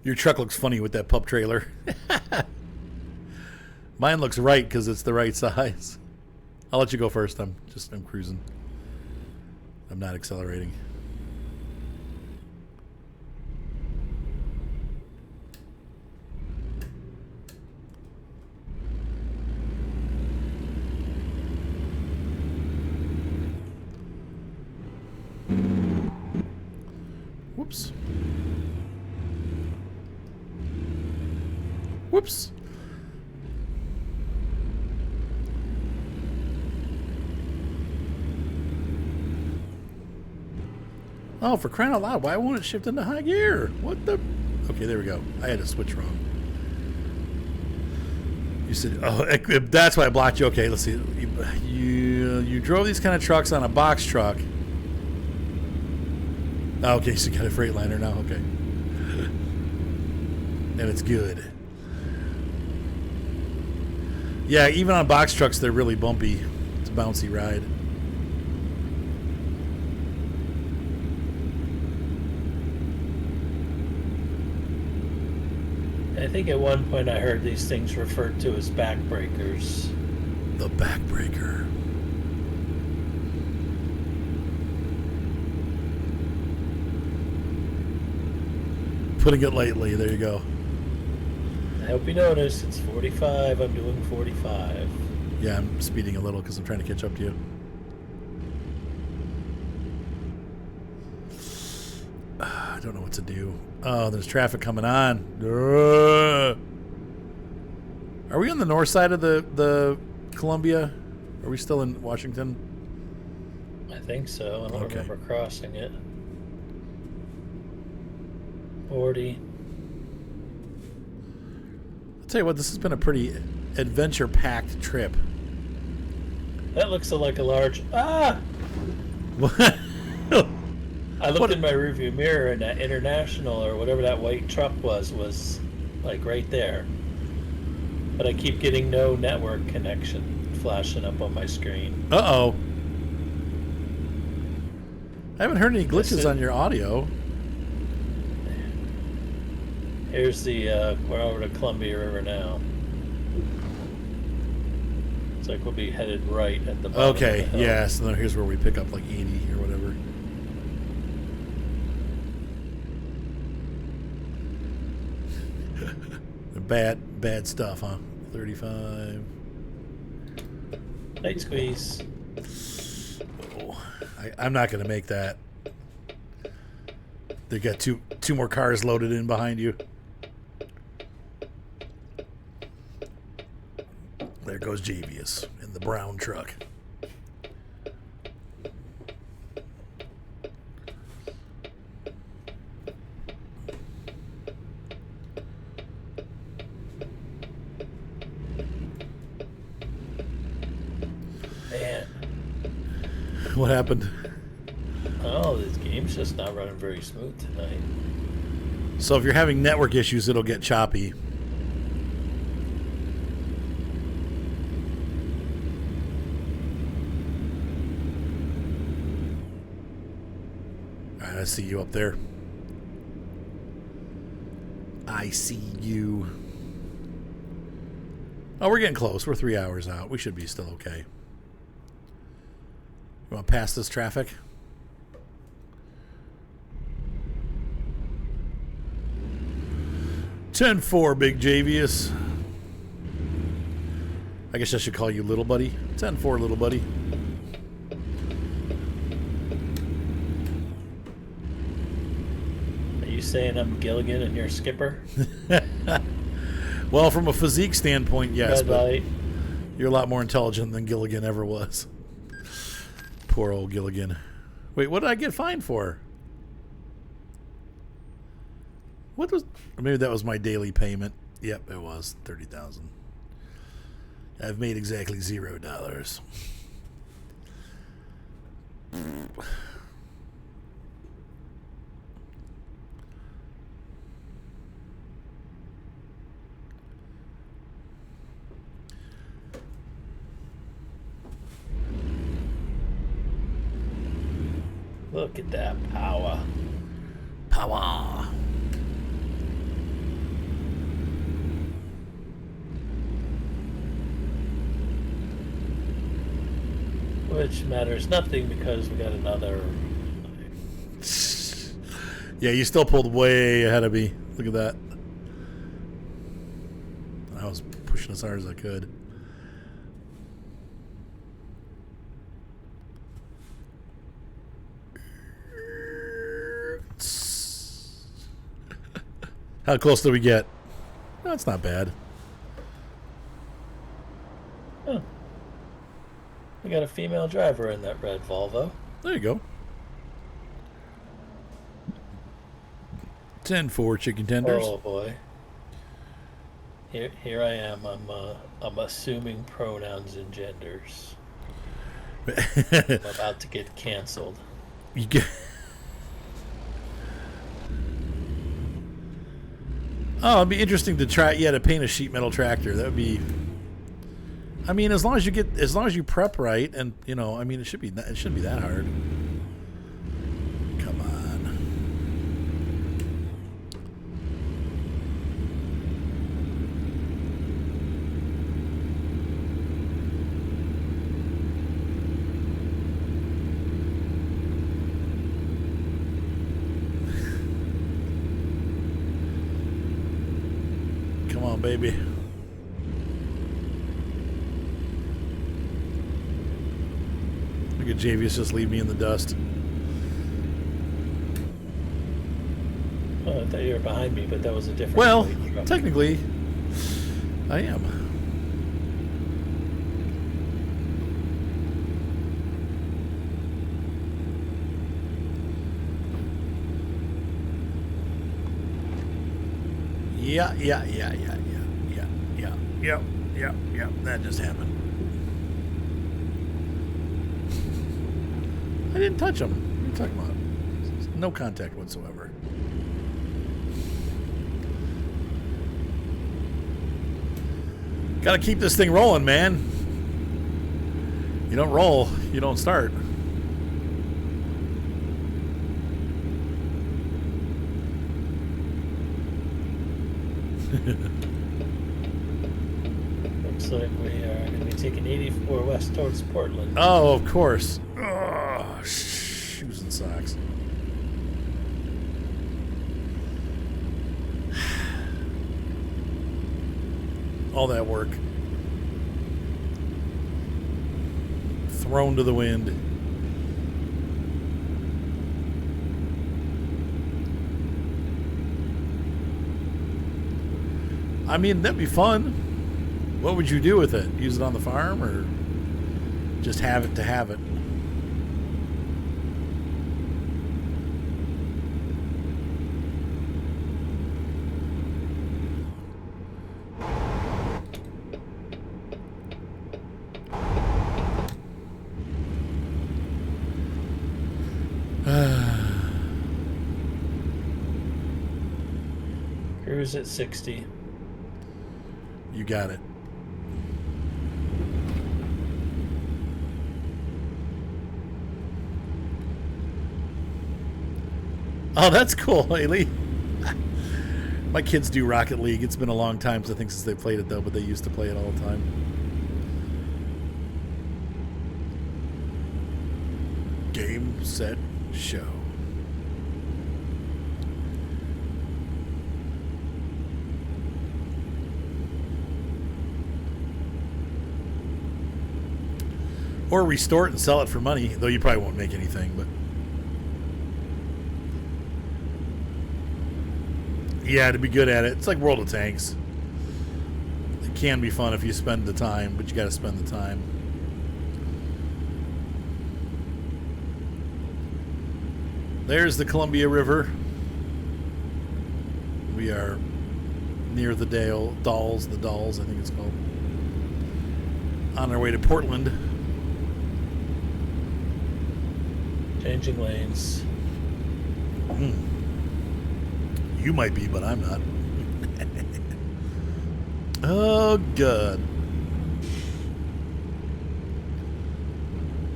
Your truck looks funny with that pup trailer. Mine looks right because it's the right size. I'll let you go first. I'm cruising. I'm not accelerating. Whoops. Whoops. Oh, for crying out loud, why won't it shift into high gear? What the? Okay, there we go. I had to switch wrong. You said, oh, that's why I blocked you. Okay, let's see. You drove these kind of trucks on a box truck. Oh, okay, so you got a Freightliner now. Okay. And it's good. Yeah, even on box trucks, they're really bumpy. It's a bouncy ride. I think at one point I heard these things referred to as backbreakers. The backbreaker. Putting it lightly, there you go. I hope you notice it's 45. I'm doing 45. Yeah, I'm speeding a little because I'm trying to catch up to you. I don't know what to do. Oh, there's traffic coming on. Are we on the north side of the Columbia? Are we still in Washington? I think so. I don't remember crossing it. 40. I'll tell you what, this has been a pretty adventure-packed trip. That looks like a large... Ah! What? I looked in my rearview mirror and that International or whatever that white truck was like right there. But I keep getting no network connection flashing up on my screen. Uh-oh. I haven't heard any glitches on your audio. Here's the, we're over to Columbia River now. It's like we'll be headed right at the bottom Okay, of the hill. yeah, so then here's where we pick up like 80 or whatever. Bad stuff, huh? 35. Night squeeze. Oh, I'm not going to make that. They got two more cars loaded in behind you. There goes Javius in the brown truck. Man. What happened? Oh, this game's just not running very smooth tonight. So if you're having network issues, it'll get choppy. All right, I see you up there. I see you. Oh, we're getting close. We're 3 hours out. We should be still okay. You want to pass this traffic? $10-4, Big Javius. I guess I should call you Little Buddy. $10-4, Little Buddy. Are you saying I'm Gilligan and you're Skipper? Well, from a physique standpoint, yes, Red but light. you're a lot more intelligent than Gilligan ever was. Poor old Gilligan. Wait, what did I get fined for? What was... Maybe that was my daily payment. Yep, it was. $30,000. I've made exactly $0. Look at that power. Power. Which matters nothing because we got another... Yeah, you still pulled way ahead of me. Look at that. I was pushing as hard as I could. How close do we get? That's not bad. Huh. We got a female driver in that red Volvo. There you go. 10-4 chicken tenders. Oh boy. Here I am. I'm assuming pronouns and genders. I'm about to get canceled. You get. Oh, it'd be interesting to try. Yeah, to paint a sheet metal tractor. That would be. I mean, as long as you prep right, and I mean, it shouldn't be that hard. Come on. Come on, baby. Look at Javius just leave me in the dust. Oh, I thought you were behind me, but that was a different. Well, truck. technically, I am. Yeah. That just happened. I didn't touch him. What are you talking about? No contact whatsoever. Got to keep this thing rolling, man. You don't roll, you don't start. Looks like we are going to be taking 84 west towards Portland. Oh, of course. Oh, shoes and socks. All that work. Thrown to the wind. I mean, that'd be fun. What would you do with it? Use it on the farm or just have it to have it? Cruise at 60. You got it. Oh, that's cool, Haley. My kids do Rocket League. It's been a long time, I think, since they played it, though, but they used to play it all the time. Game, set, show. Or restore it and sell it for money, though you probably won't make anything, but yeah, to be good at it. It's like World of Tanks. It can be fun if you spend the time, but you got to spend the time. There's the Columbia River. We are near the Dalles, I think it's called. On our way to Portland. Changing lanes. You might be, but I'm not. Oh, God.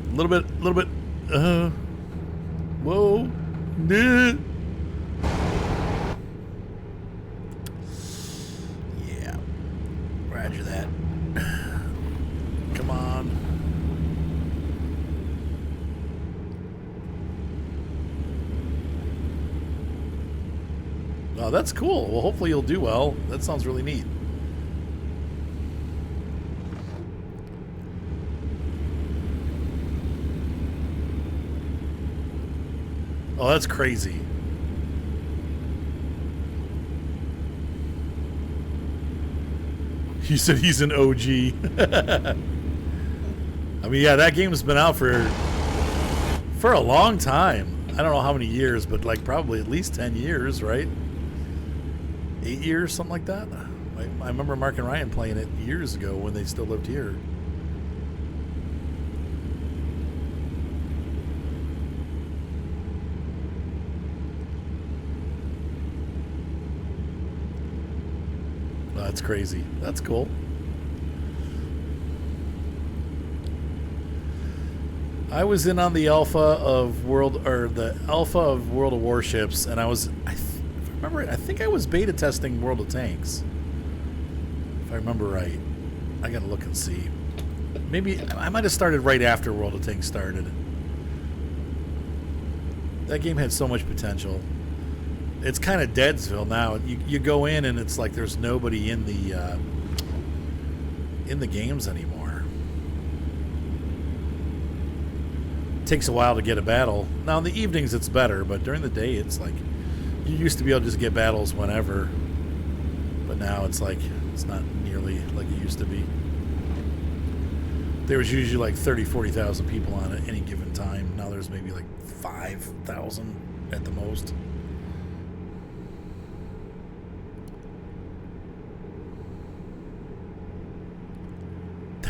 A little bit. Whoa. Yeah. Roger that. Come on. Oh, that's cool. Well, hopefully you'll do well. That sounds really neat. Oh, that's crazy. He said he's an OG. I mean, yeah, that game's been out for a long time. I don't know how many years, but like probably at least 10 years, right? 8 years, something like that. I remember Mark and Ryan playing it years ago when they still lived here. That's crazy. That's cool. I was in on the alpha of World of Warships, and if I remember, I think I was beta testing World of Tanks. If I remember right, I gotta look and see. Maybe I might have started right after World of Tanks started. That game had so much potential. It's kind of Deadsville now. You go in and it's like there's nobody in the games anymore. It takes a while to get a battle. Now in the evenings it's better, but during the day it's like you used to be able to just get battles whenever, but now it's like it's not nearly like it used to be. There was usually like 40,000 people on at any given time. Now there's maybe like 5,000 at the most.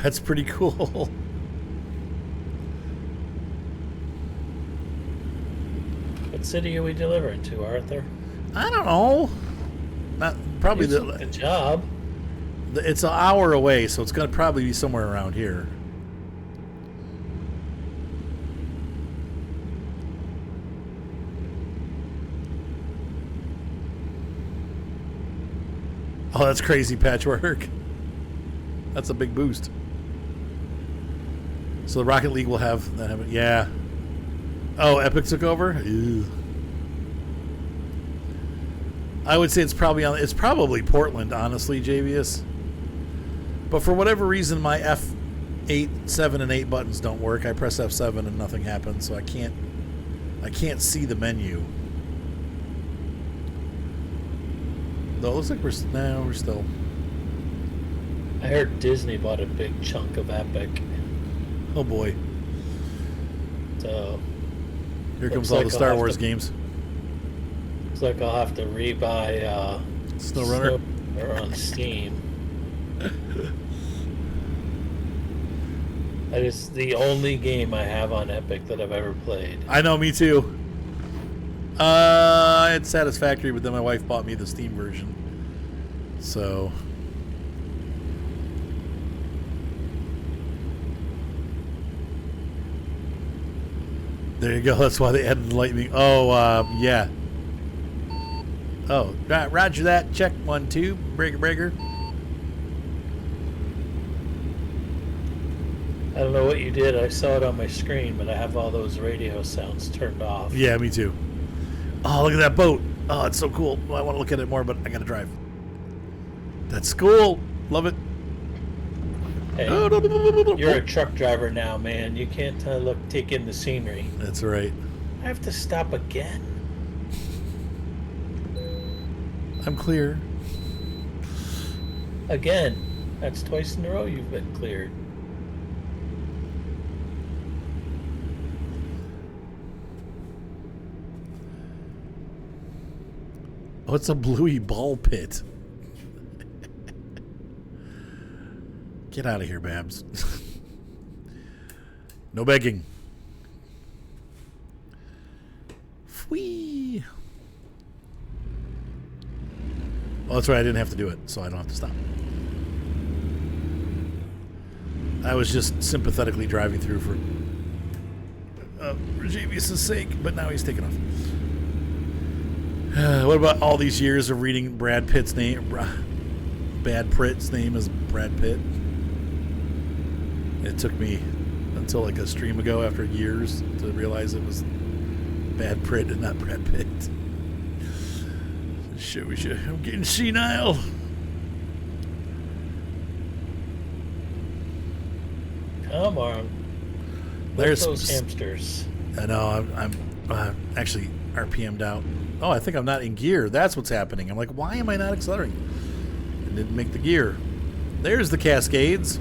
That's pretty cool. What city are we delivering to, Arthur? I don't know. Not probably Good job. It's an hour away, so it's going to probably be somewhere around here. Oh, that's crazy, Patchwork. That's a big boost. So the Rocket League will have that. Yeah. Oh, Epic took over? Ew. I would say it's probably Portland, honestly, JVS. But for whatever reason, my F8, 7, and 8 buttons don't work. I press F7 and nothing happens, so I can't see the menu. Though it looks like we're still. I heard Disney bought a big chunk of Epic. Oh boy. So here comes all the Star Wars games. Looks like I'll have to rebuy SnowRunner on Steam. That is the only game I have on Epic that I've ever played. I know, me too. It's Satisfactory, but then my wife bought me the Steam version. So there you go. That's why they added the lightning. Oh, yeah. Oh, roger that. Check 1, 2. Breaker. I don't know what you did. I saw it on my screen, but I have all those radio sounds turned off. Yeah, me too. Oh, look at that boat. Oh, it's so cool. Well, I want to look at it more, but I got to drive. That's cool. Love it. Hey, you're a truck driver now, man. You can't take in the scenery. That's right. I have to stop again. I'm clear. Again. That's twice in a row you've been cleared. Oh, it's a bluey ball pit. Get out of here, Babs. No begging. Whee! Oh, that's right. I didn't have to do it, so I don't have to stop. I was just sympathetically driving through for Javius' sake, but now he's taken off. What about all these years of reading Brad Pitt's name? Brad Pitt's name is Brad Pitt. It took me until like a stream ago, after years, to realize it was Bad Pitt and not Brad Pitt. I'm getting senile. Come on. There's those hamsters. I know. I'm actually RPM'd out. Oh, I think I'm not in gear. That's what's happening. I'm like, why am I not accelerating? I didn't make the gear. There's the Cascades.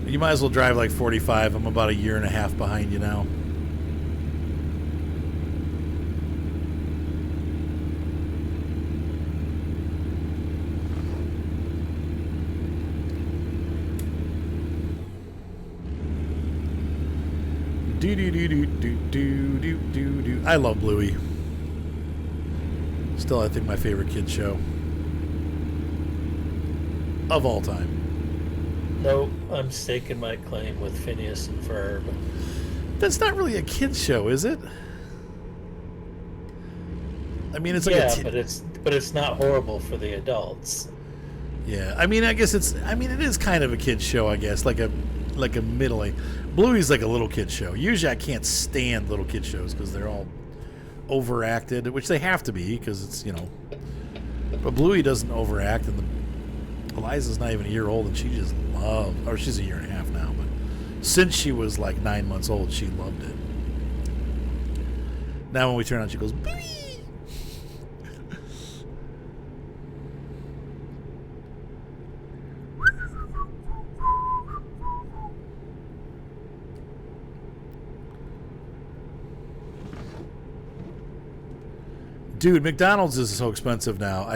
You might as well drive like 45. I'm about a year and a half behind you now. Do do do do do do do do do. I love Bluey. Still, I think my favorite kids show of all time. Nope, I'm staking my claim with Phineas and Ferb. That's not really a kids show, is it? I mean, it's like but it's not horrible for the adults. Yeah, I mean, I guess it is kind of a kids show, I guess, like a middling. Bluey's like a little kid show. Usually, I can't stand little kid shows because they're all overacted, which they have to be because it's But Bluey doesn't overact, and Eliza's not even a year old, and she just or she's a year and a half now, but since she was like 9 months old, she loved it. Now when we turn on, she goes, Bluey! Dude, McDonald's is so expensive now.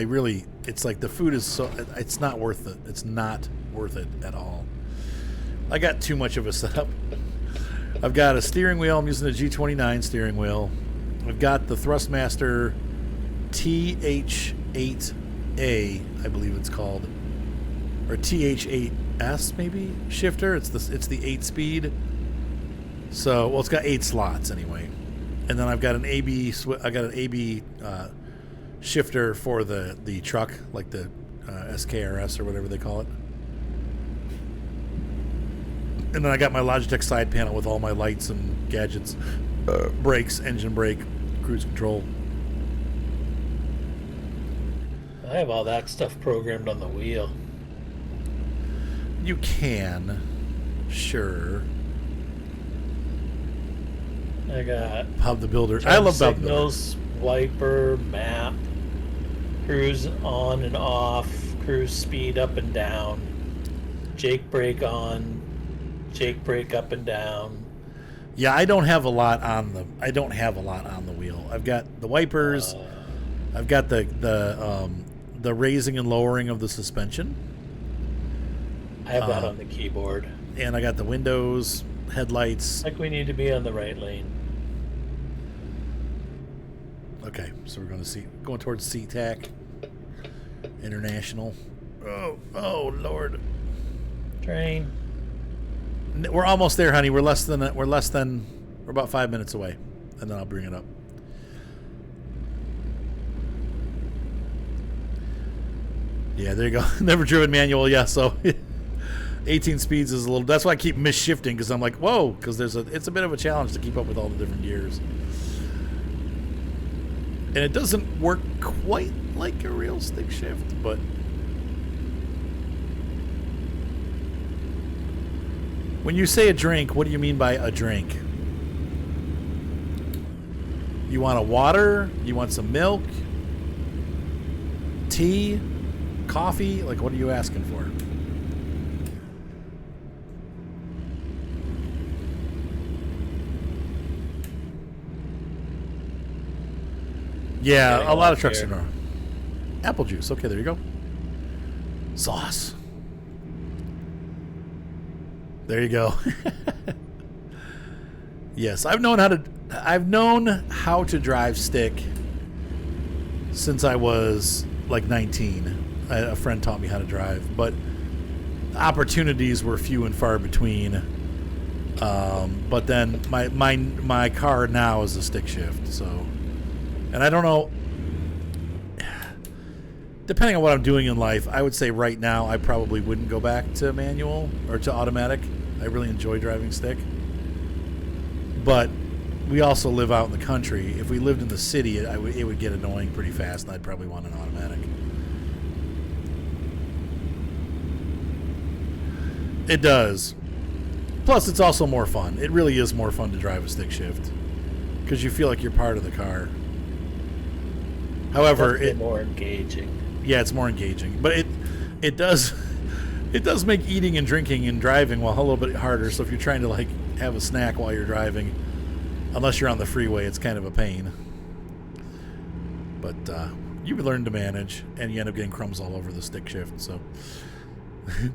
It's like the food is it's not worth it. It's not worth it at all. I got too much of a setup. I've got a steering wheel. I'm using a G29 steering wheel. I've got the Thrustmaster TH8A, I believe it's called, or TH8S maybe shifter. It's the 8-speed. So, well, it's got 8 slots anyway. And then I've got an AB shifter for the truck, like the SKRS or whatever they call it. And then I got my Logitech side panel with all my lights and gadgets, brakes, engine brake, cruise control. I have all that stuff programmed on the wheel. You can, sure. I got Bob the Builder. I love Bob the Builder. Signals, wiper, map, cruise on and off, cruise speed up and down, Jake brake on, Jake brake up and down. Yeah, I don't have a lot on the wheel. I've got the wipers. I've got the raising and lowering of the suspension. I have that on the keyboard. And I got the windows, headlights. Like we need to be on the right lane. Okay, so we're going towards SeaTac International. Oh Lord. Train. We're almost there, honey. We're about 5 minutes away, and then I'll bring it up. Yeah, there you go. Never driven manual. Yeah, so 18 speeds is a little. That's why I keep misshifting, because I'm like, whoa, because it's a bit of a challenge to keep up with all the different gears. And it doesn't work quite like a real stick shift, but when you say a drink, what do you mean by a drink? You want a water? You want some milk? Tea? Coffee? Like, what are you asking for? Yeah, a lot of trucks are apple juice. Okay, there you go. Sauce. There you go. Yes, I've known how to drive stick since I was like 19. A friend taught me how to drive, but opportunities were few and far between. But then my car now is a stick shift, so. And I don't know, depending on what I'm doing in life, I would say right now I probably wouldn't go back to manual or to automatic. I really enjoy driving stick. But we also live out in the country. If we lived in the city, it would get annoying pretty fast, and I'd probably want an automatic. It does. Plus, it's also more fun. It really is more fun to drive a stick shift because you feel like you're part of the car. However, Definitely more engaging. Yeah, it's more engaging, but it does make eating and drinking and driving a little bit harder. So if you're trying to like have a snack while you're driving, unless you're on the freeway, it's kind of a pain. But you learn to manage, and you end up getting crumbs all over the stick shift. So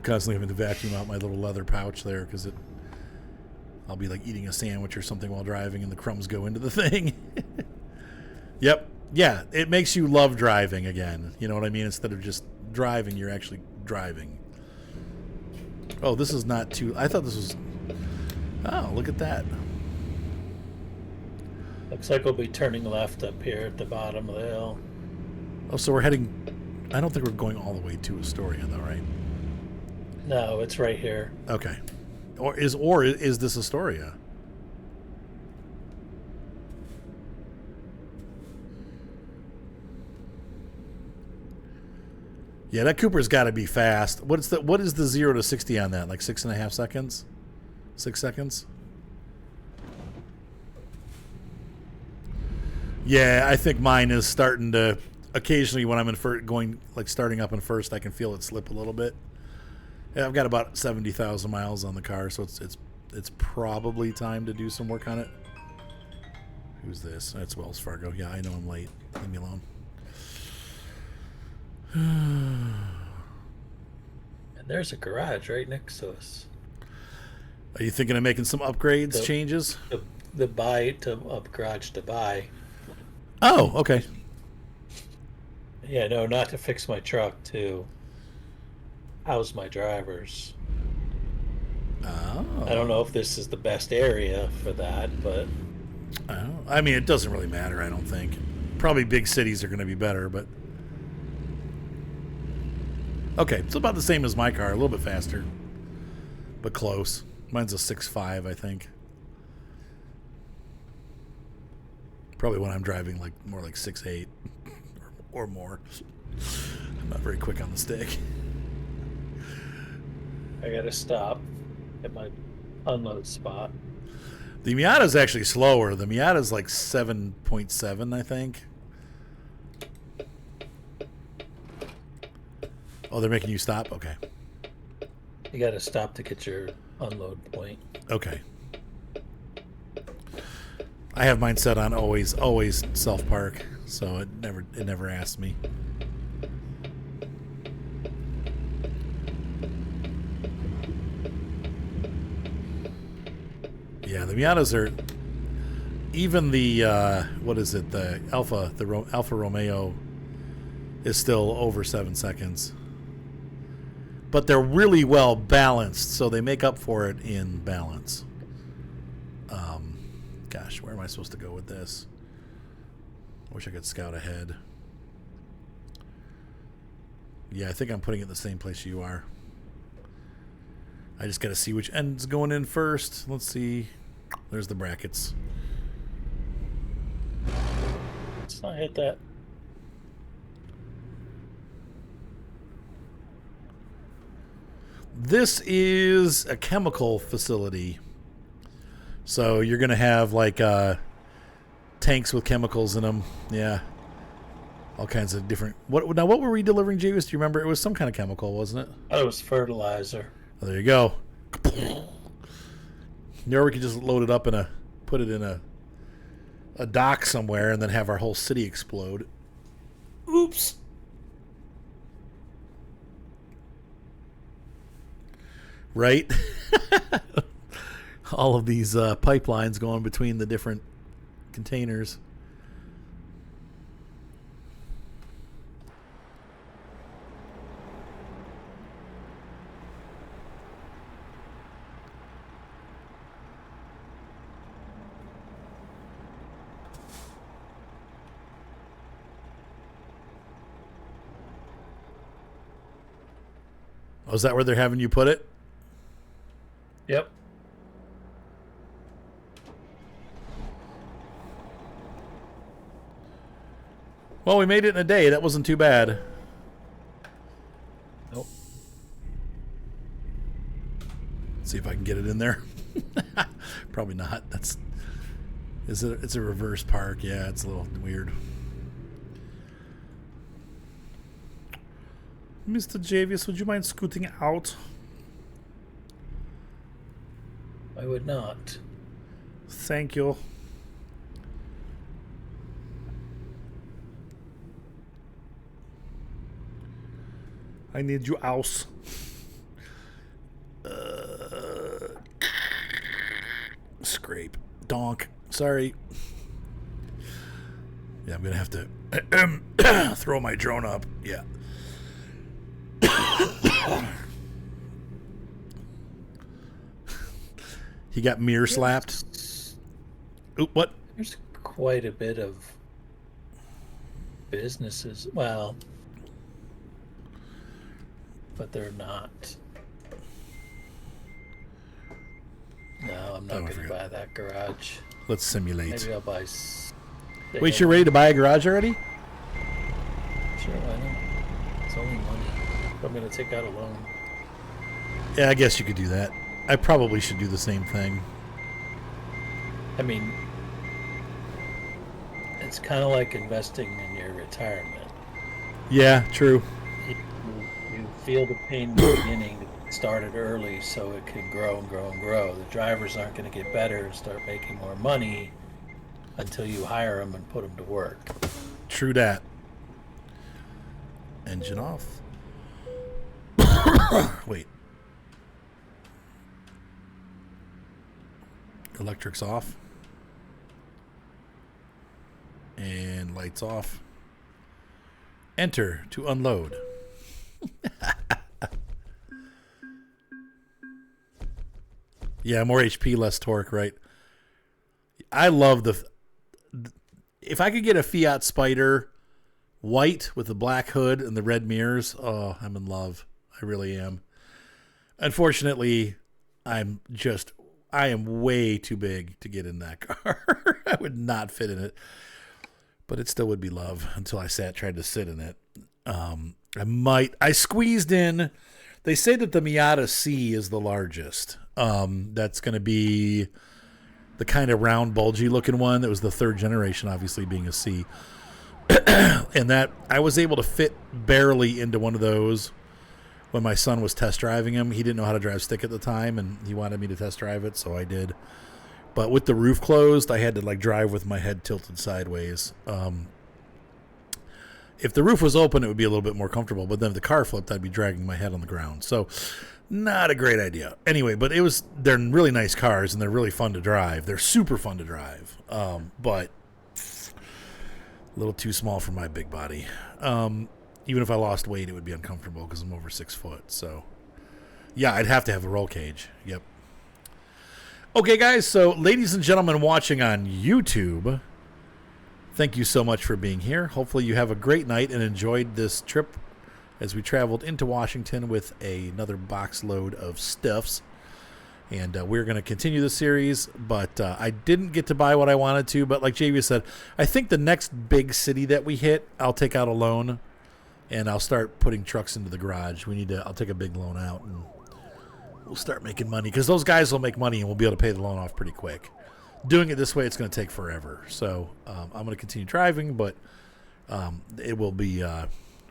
constantly having to vacuum out my little leather pouch there because I'll be like eating a sandwich or something while driving, and the crumbs go into the thing. Yep. Yeah, it makes you love driving again. You know what I mean? Instead of just driving, you're actually driving. Oh, this is not too... I thought this was... Oh, look at that. Looks like we'll be turning left up here at the bottom of the hill. Oh, so we're heading... I don't think we're going all the way to Astoria, though, right? No, it's right here. Okay. Or is this Astoria? Yeah, that Cooper's got to be fast. What is the 0 to 60 on that? Like 6.5 seconds? 6 seconds? Yeah, I think mine is starting to. Occasionally, when I'm starting up in first, I can feel it slip a little bit. Yeah, I've got about 70,000 miles on the car, so it's probably time to do some work on it. Who's this? That's Wells Fargo. Yeah, I know I'm late. Leave me alone. And there's a garage right next to us. Are you thinking of making some upgrades, changes? The buy to up garage to buy. Oh, okay. Yeah, no, not to fix my truck, to house my drivers. Oh. I don't know if this is the best area for that, but... Oh. I mean, it doesn't really matter, I don't think. Probably big cities are going to be better, but... Okay, it's about the same as my car, a little bit faster, but close. Mine's a 6.5, I think. Probably when I'm driving like more like 6.8 or more. I'm not very quick on the stick. I gotta stop at my unload spot. The Miata's actually slower. The Miata's like 7.7, I think. Oh, they're making you stop? Okay. You gotta stop to get your unload point. Okay. I have mine set on always self-park, so it never asks me. Yeah, the Miatas are... Even the, the Alfa Romeo is still over 7 seconds. But they're really well balanced, so they make up for it in balance. Gosh, where am I supposed to go with this? I wish I could scout ahead. Yeah, I think I'm putting it in the same place you are. I just got to see which end's going in first. Let's see. There's the brackets. Let's not hit that. This is a chemical facility. So you're going to have like tanks with chemicals in them. Yeah. All kinds of different... What were we delivering, James? Do you remember? It was some kind of chemical, wasn't it? Oh, it was fertilizer. Oh, there you go. Or we could just load it up put it in a dock somewhere and then have our whole city explode. Oops. Right? All of these pipelines going between the different containers. Oh, is that where they're having you put it? Yep. Well, we made it in a day. That wasn't too bad. Nope. Let's see if I can get it in there. Probably not. It's a reverse park. Yeah, it's a little weird. Mr. Javius, would you mind scooting out? I would not. Thank you. I need you out. Scrape. Donk. Sorry. Yeah, I'm going to have to throw my drone up. Yeah. He got mirror slapped. Oop, what? There's quite a bit of businesses. Well, but they're not. No, I'm not going to buy that garage. Let's simulate. Maybe I'll buy. Wait, you're ready to buy a garage already? Sure, why not? It's only money. I'm going to take out a loan. Yeah, I guess you could do that. I probably should do the same thing. I mean, it's kind of like investing in your retirement. Yeah, true. You feel the pain in the beginning. Start it early so it can grow and grow and grow. The drivers aren't going to get better and start making more money until you hire them and put them to work. True that. Engine off. Wait. Electric's off. And lights off. Enter to unload. Yeah, more HP, less torque, right? I love if I could get a Fiat Spider white with the black hood and the red mirrors, oh, I'm in love. I really am. Unfortunately, I am way too big to get in that car. I would not fit in it. But it still would be love until I tried to sit in it. I squeezed in. They say that the Miata C is the largest. That's going to be the kind of round, bulgy looking one. That was the third generation, obviously being a C. And that I was able to fit barely into one of those when my son was test driving him. He didn't know how to drive stick at the time, and he wanted me to test drive it, so I did. But with the roof closed, I had to drive with my head tilted sideways. If the roof was open, it would be a little bit more comfortable. But then if the car flipped, I'd be dragging my head on the ground. So not a great idea. Anyway, but they're really nice cars, and they're really fun to drive. They're super fun to drive. But a little too small for my big body. Even if I lost weight, it would be uncomfortable because I'm over 6 foot. So yeah, I'd have to have a roll cage. Yep. Okay, guys. So ladies and gentlemen watching on YouTube, thank you so much for being here. Hopefully you have a great night and enjoyed this trip as we traveled into Washington with another box load of stuffs. And we're going to continue the series, but I didn't get to buy what I wanted to. But like JV said, I think the next big city that we hit, I'll take out a loan, and I'll start putting trucks into the garage. I'll take a big loan out, and we'll start making money. Because those guys will make money, and we'll be able to pay the loan off pretty quick. Doing it this way, it's going to take forever. So I'm going to continue driving, but it will be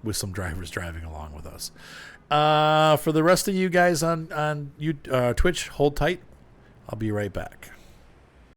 with some drivers driving along with us. For the rest of you guys on Twitch, hold tight. I'll be right back.